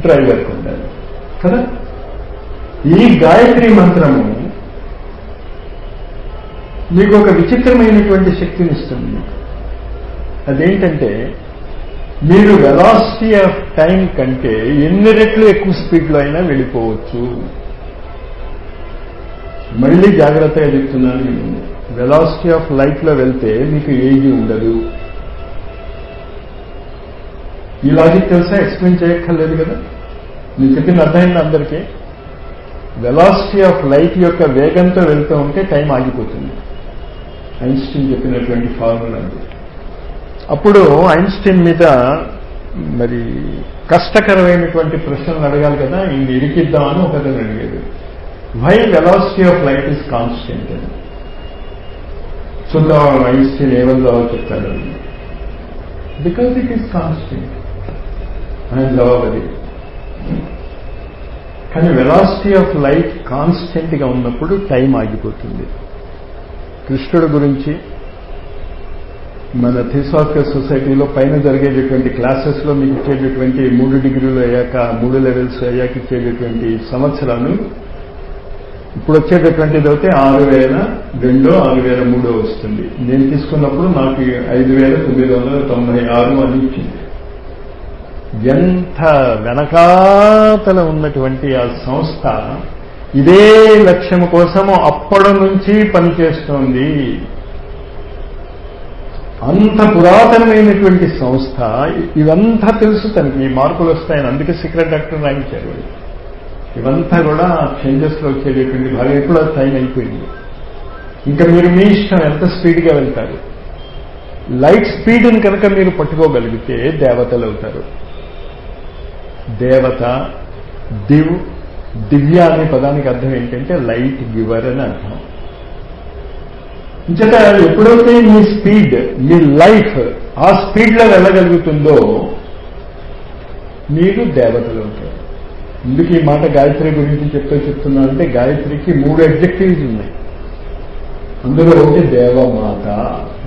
డ్రైవర్కి ఉండాలి కదా. ఈ గాయత్రి మంత్రము మీకు ఒక విచిత్రమైనటువంటి శక్తిని ఇస్తుంది. అదేంటంటే మీరు వెలాసిటీ ఆఫ్ టైం కంటే ఎన్ని రెట్లు ఎక్కువ స్పీడ్లో అయినా వెళ్ళిపోవచ్చు. మళ్ళీ జాగ్రత్తగా చెప్తున్నాను నేను, వెలాసిటీ ఆఫ్ లైట్లో వెళ్తే మీకు ఏజీ ఉండదు. ఈ లాజిక్ తెలుసా? ఎక్స్ప్లెయిన్ చేయక్కర్లేదు కదా. నేను చెప్పింది అర్థమైంది అందరికీ. వెలాసిటీ ఆఫ్ లైట్ యొక్క వేగంతో వెళ్తూ ఉంటే టైం ఆగిపోతుంది. ఐన్స్టీన్ చెప్పినటువంటి ఫార్ములా అది. అప్పుడు ఐన్స్టీన్ మీద మరి కష్టకరమైనటువంటి ప్రశ్నలు అడగాలి కదా, ఈయన ఇరికిద్దామని ఒకరిని అడిగాడు. Why velocity of light is constant అని. చూద్దాం ఐన్స్టీన్ ఏమన్నా చెప్తాడు. బికాజ్ ఇట్ ఈస్ కాన్స్టెంట్ అని జవాబు అది. కానీ వెలాసిటీ ఆఫ్ లైట్ కాన్స్టెంట్ గా ఉన్నప్పుడు టైం ఆగిపోతుంది. కృష్ణుడు గురించి మన థియోసాఫికల్ సొసైటీలో పైన జరిగేటటువంటి క్లాసెస్లో మీకు ఇచ్చేటటువంటి 3 డిగ్రీలు అయ్యాక 3 లెవెల్స్ అయ్యాక ఇచ్చేటటువంటి సంవత్సరాలు ఇప్పుడు వచ్చేటటువంటిది అయితే 6002 6003 వస్తుంది. నేను తీసుకున్నప్పుడు నాకు 5996 అని ఇచ్చింది. ఎంత వెనకాతల ఉన్నటువంటి ఆ సంస్థ ఇదే లక్ష్యం కోసము అప్పటి నుంచి పనిచేస్తోంది. అంత పురాతనమైనటువంటి సంస్థ. ఇవంతా తెలుసు తనకి, ఈ మార్పులు వస్తాయని, అందుకే సీక్రెట్ డాక్టర్ రాయించారు. ఇవంతా కూడా చేంజెస్ లో వచ్చేటటువంటి భాగం. ఎప్పుడు టైం అయిపోయింది, ఇంకా మీరు మీ ఇష్టం ఎంత స్పీడ్గా వెళ్తారు. లైట్ స్పీడ్ని కనుక మీరు పట్టుకోగలిగితే దేవతలు అవుతారు. దేవత, దివ్య అనే పదానికి అర్థం ఏంటంటే లైట్ గివర్ అని అర్థం. ఇంచేత ఎప్పుడైతే మీ స్పీడ్, మీ లైఫ్ ఆ స్పీడ్లో వెళ్ళగలుగుతుందో మీరు దేవతలు అవుతారు. ఎందుకు ఈ మాట గాయత్రి గురించి చెప్తున్నా అంటే గాయత్రికి 3 అడ్జెక్టివ్స్ ఉన్నాయి. అందులో ఒకటి దేవమాత,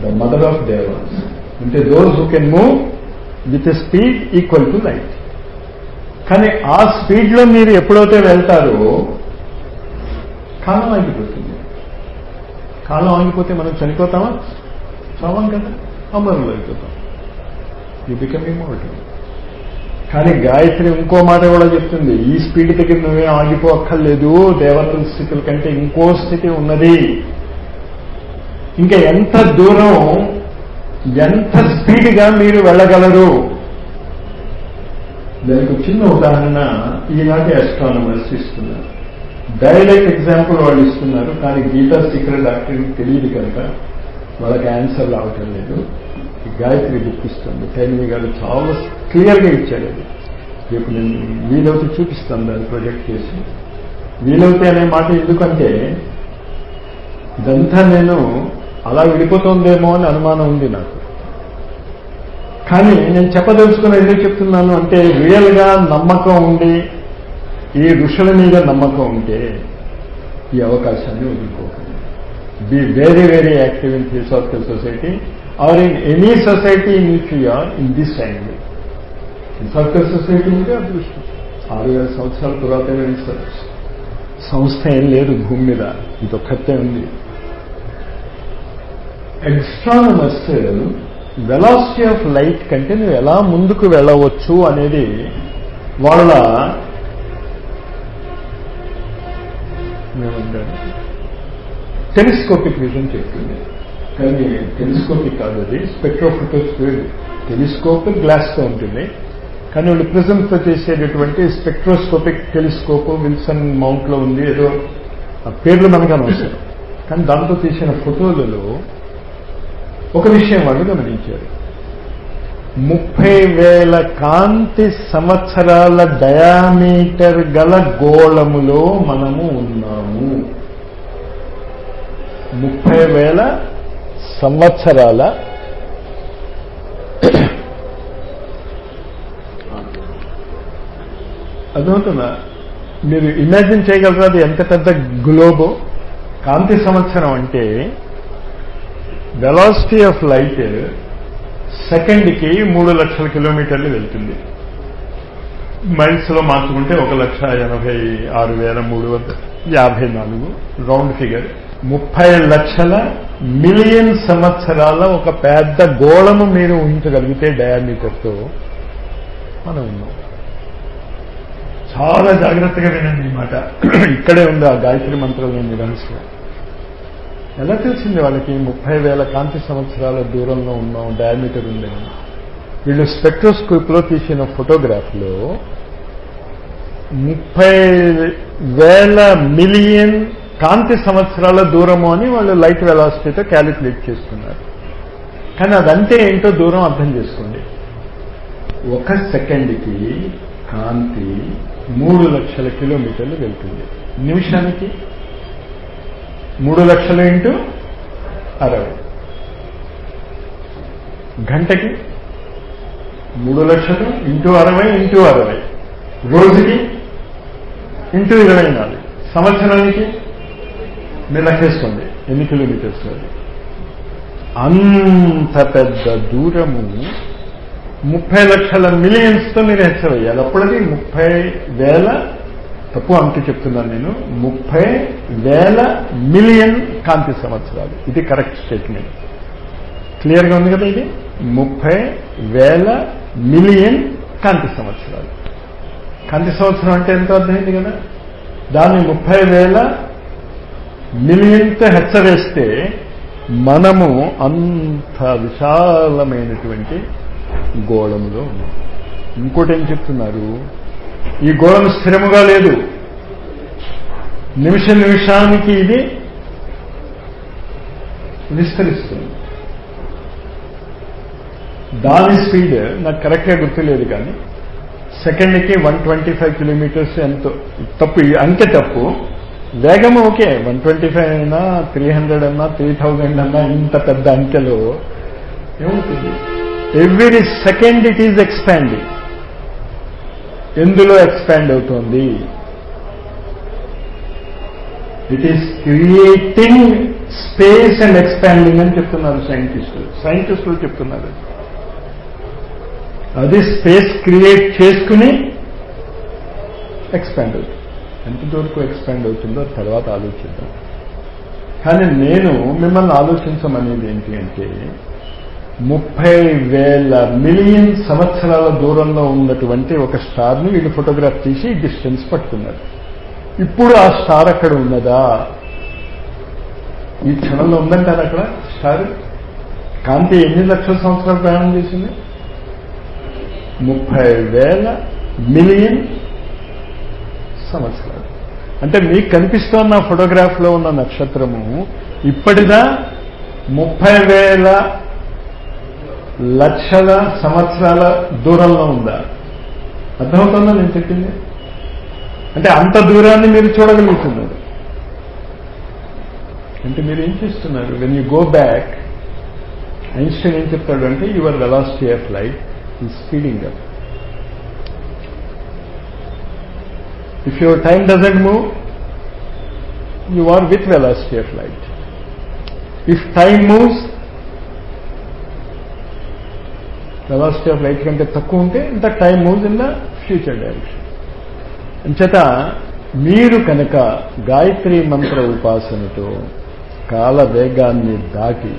ద మదర్ ఆఫ్ దేవాస్, అంటే those who can move with speed equal to light. కానీ ఆ స్పీడ్లో మీరు ఎప్పుడైతే వెళ్తారో కాలం ఆగిపోతుంది. కాలం ఆగిపోతే మనం చనిపోతామా? చావం కదా, అమరులు అయిపోతాం. You become immortal. కానీ గాయత్రి ఇంకో మాట కూడా చెప్తుంది, ఈ స్పీడ్ దగ్గర నువ్వేం ఆగిపోక్కర్లేదు, దేవతల స్థితుల కంటే ఇంకో స్థితి ఉన్నది. ఇంకా ఎంత దూరం, ఎంత స్పీడ్గా మీరు వెళ్ళగలరు. దానికి చిన్న ఉదాహరణ ఈనాటి ఆస్ట్రానమర్స్ ఇస్తున్నారు. డైరెక్ట్ ఎగ్జాంపుల్ వాళ్ళు ఇస్తున్నారు, కానీ గీతా సీక్రెట్ డాక్టర్కి తెలియదు కనుక వాళ్ళకి ఆన్సర్ రావటం లేదు. గాయత్రి బుక్ ఇస్తుంది, టైమి గారు చాలా క్లియర్గా ఇచ్చారు. అది రేపు నేను వీలవుతే చూపిస్తాను, దాన్ని ప్రొజెక్ట్ చేసి. వీలవుతే అనే మాట ఎందుకంటే ఇదంతా నేను అలా వెళ్ళిపోతుందేమో అని అనుమానం ఉంది నాకు. కానీ నేను చెప్పదలుచుకుని ఎందుకు చెప్తున్నాను అంటే, రియల్గా నమ్మకం ఉండి ఈ ఋషుల మీద నమ్మకం ఉంటే ఈ అవకాశాన్ని వదులుకోకండి. Be very very active in Theosophical Society or in any society in which you are in this angle. Theosophical Society అంటే అదృష్టం. 6000 సంవత్సరాల పురాతనమైన సంస్థ ఏం లేదు భూమి మీద, ఇదొక్కతే ఉంది. ఎస్ట్రానమర్స్ వెలాసిటీ ఆఫ్ లైట్ కంటే నువ్వు ఎలా ముందుకు వెళ్ళవచ్చు అనేది వాళ్ళ టెలిస్కోపిక్ విజన్ చెప్తుంది. కానీ టెలిస్కోపిక్ కాదు, అది స్పెక్ట్రోఫోటోస్కోప్. టెలిస్కోప్ గ్లాస్తో ఉంటుంది, కానీ వాళ్ళు ప్రిజమ్తో చేసేటటువంటి స్పెక్ట్రోస్కోపిక్ టెలిస్కోప్ విల్సన్ మౌంట్లో ఉంది. ఏదో ఆ పేర్లు మనకు అనవసరం. కానీ దాంతో తీసిన ఫోటోలలో ఒక విషయం వాళ్ళు గమనించారు. 30,000 కాంతి సంవత్సరాల డయామీటర్ గల గోళములో మనము ఉన్నాము. 30,000 సంవత్సరాల అర్థమవుతుందా? మీరు ఇమాజిన్ చేయగలరా అది ఎంత పెద్ద గ్లోబో? కాంతి సంవత్సరం అంటే వెలాసిటీ ఆఫ్ లైట్ సెకండ్కి 3 లక్షల కిలోమీటర్లు వెళ్తుంది. మైల్స్లో మార్చుకుంటే 1,86,354 రౌండ్ ఫిగర్. 30 లక్షల మిలియన్ సంవత్సరాల ఒక పెద్ద గోళము మీరు ఊహించగలిగితే డయామీటర్తో మనం ఉన్నాం. చాలా జాగ్రత్తగా వినండి ఈ మాట. ఇక్కడే ఉంది ఆ గాయత్రి మంత్రంలోని రహస్యం. ఎలా తెలిసింది వాళ్ళకి 30,000 కాంతి సంవత్సరాల దూరంలో ఉన్నాం, డయామీటర్ ఉందని? వీళ్ళు స్పెక్ట్రోస్కోప్లో తీసిన ఫోటోగ్రాఫ్లో 30,000 మిలియన్ కాంతి సంవత్సరాల దూరము అని వాళ్ళు లైట్ వెలాసిటీతో క్యాలిక్యులేట్ చేస్తున్నారు. కానీ అదంటే ఏంటో దూరం అర్థం చేసుకోండి. 1 సెకండ్కి కాంతి 3 లక్షల కిలోమీటర్లు వెళ్తుంది. నిమిషానికి 3 లక్షలు ఇంటూ 60. గంటకి 3 లక్షలు ఇంటూ 60 ఇంటూ 60. రోజుకి ఇంటూ 24. సంవత్సరానికి మీరు లెక్కేసుకోండి ఎన్ని కిలోమీటర్స్. అంత పెద్ద దూరము 30 లక్షల మిలియన్స్తో మీరు హెచ్చవేయాలి. అప్పుడది 30,000, తప్పు అంటూ చెప్తున్నాను నేను, 30,000 మిలియన్ కాంతి సంవత్సరాలు. ఇది కరెక్ట్ స్టేట్మెంట్. క్లియర్గా ఉంది కదా? ఇది 30,000 మిలియన్ కాంతి సంవత్సరాలు. కాంతి సంవత్సరం అంటే ఎంతో అర్థమైంది కదా? దాన్ని 30,000 మిలియన్తో హెచ్చవేస్తే మనము అంత విశాలమైనటువంటి గోళంలో ఉన్నాం. ఇంకోటి ఏం చెప్తున్నారు, ఈ గోళం స్థిరముగా లేదు, నిమిషానికి ఇది విస్తరిస్తుంది. దాని స్పీడ్ నాకు కరెక్ట్గా గుర్తులేదు, కానీ సెకండ్కి 125 కిలోమీటర్స్ ఎంతో. తప్పు, అంకె తప్పు. వేగము ఓకే, 125 అయినా 300 అన్నా 3000 అన్నా ఇంత పెద్ద అంకెలో ఏమవుతుంది? Every second it is expanding. ఎందులో ఎక్స్పాండ్ అవుతోంది? It is creating space and expanding అని చెప్తున్నారు సైంటిస్టులు చెప్తున్నారు. అది స్పేస్ క్రియేట్ చేసుకుని ఎక్స్పాండ్ అవుతుంది. ఎంతవరకు ఎక్స్పాండ్ అవుతుందో తర్వాత ఆలోచిద్దాం. కానీ నేను మిమ్మల్ని ఆలోచించమనేది ఏంటి అంటే 30,000 మిలియన్ సంవత్సరాల దూరంలో ఉన్నటువంటి ఒక స్టార్ని వీళ్ళు ఫోటోగ్రాఫ్ తీసి డిస్టెన్స్ పట్టుకున్నారు. ఇప్పుడు ఆ స్టార్ అక్కడ ఉన్నదా? ఈ క్షణంలో ఉందంటారు అక్కడ స్టార్? కాంతి ఎన్ని లక్షల సంవత్సరాలు ప్రయాణం చేసింది? 30,000 మిలియన్ సంవత్సరాలు. అంటే మీకు కనిపిస్తున్న ఫోటోగ్రాఫ్లో ఉన్న నక్షత్రము ఇప్పటిదా 30,000 లక్షల సంవత్సరాల దూరంలో ఉందా? అర్థమవుతుందా నేను చెప్పింది? అంటే అంత దూరాన్ని మీరు చూడగలుగుతున్నారు. అంటే మీరు ఏం చేస్తున్నారు? When you go back, Einstein ఏం చెప్తాడు అంటే your velocity of light is speeding up. If your time doesn't move, you are with velocity of light. If time moves, velocity of light కంటే తక్కువ ఉంటే the time moves in the future direction. అంచేత మీరు కనుక గాయత్రి మంత్ర ఉపాసనతో కాల వేగాన్ని దాటి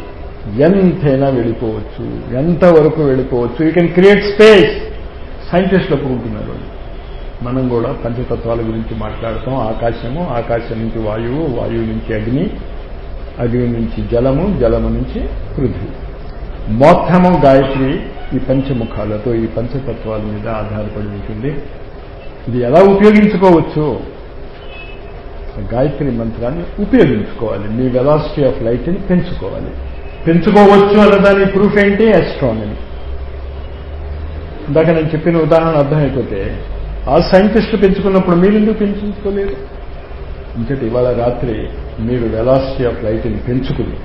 ఎంతైనా వెళ్ళిపోవచ్చు, ఎంతవరకు వెళ్ళిపోవచ్చు. You can create space. సైంటిస్టులు ఒప్పుకుంటున్నారు. మనం కూడా పంచతత్వాల గురించి మాట్లాడతాం. ఆకాశము, ఆకాశం నుంచి వాయువు, వాయువు నుంచి అగ్ని, అగ్ని నుంచి జలము, జలము నుంచి పృథ్వీ. మొత్తము గాయత్రి ఈ పంచముఖాలతో, ఈ పంచతత్వాల మీద ఆధారపడి ఉంటుంది. ఇది ఎలా ఉపయోగించుకోవచ్చు? గాయత్రి మంత్రాన్ని ఉపయోగించుకోవాలి. మీ వెలాసిటీ ఆఫ్ లైట్ని పెంచుకోవాలి. పెంచుకోవచ్చు అన్నదాని ప్రూఫ్ ఏంటి? ఆస్ట్రానమీ. ఇందాక నేను చెప్పిన ఉదాహరణ అర్థమైపోతే ఆ సైంటిస్టులు పెంచుకున్నప్పుడు మీరు ఎందుకు పెంచుకోలేదు? ఇంకటి ఇవాళ రాత్రి మీరు వెలాసిటీ ఆఫ్ లైట్ని పెంచుకుని,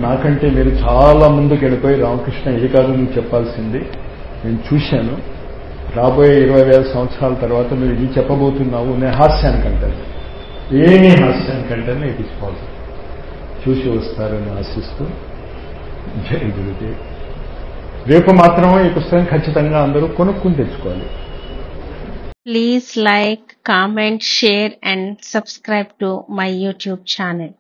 నాకంటే మీరు చాలా ముందుకు వెళ్ళిపోయి రామకృష్ణ ఇది కాదు నువ్వు చెప్పాల్సింది, నేను చూశాను, రాబోయే 20,000 సంవత్సరాల తర్వాత నువ్వు ఇది చెప్పబోతున్నావు, నేను హాస్యానికంటాను. ఏమీ హాస్యానికంటాను. It is possible. చూసి వస్తారని ఆశిస్తూ జై గురుదేవ్. రేపు మాత్రమే ఈ పుస్తకం ఖచ్చితంగా అందరూ కొనుక్కుని తెచ్చుకోవాలి. Please like, comment, share and subscribe to my YouTube channel.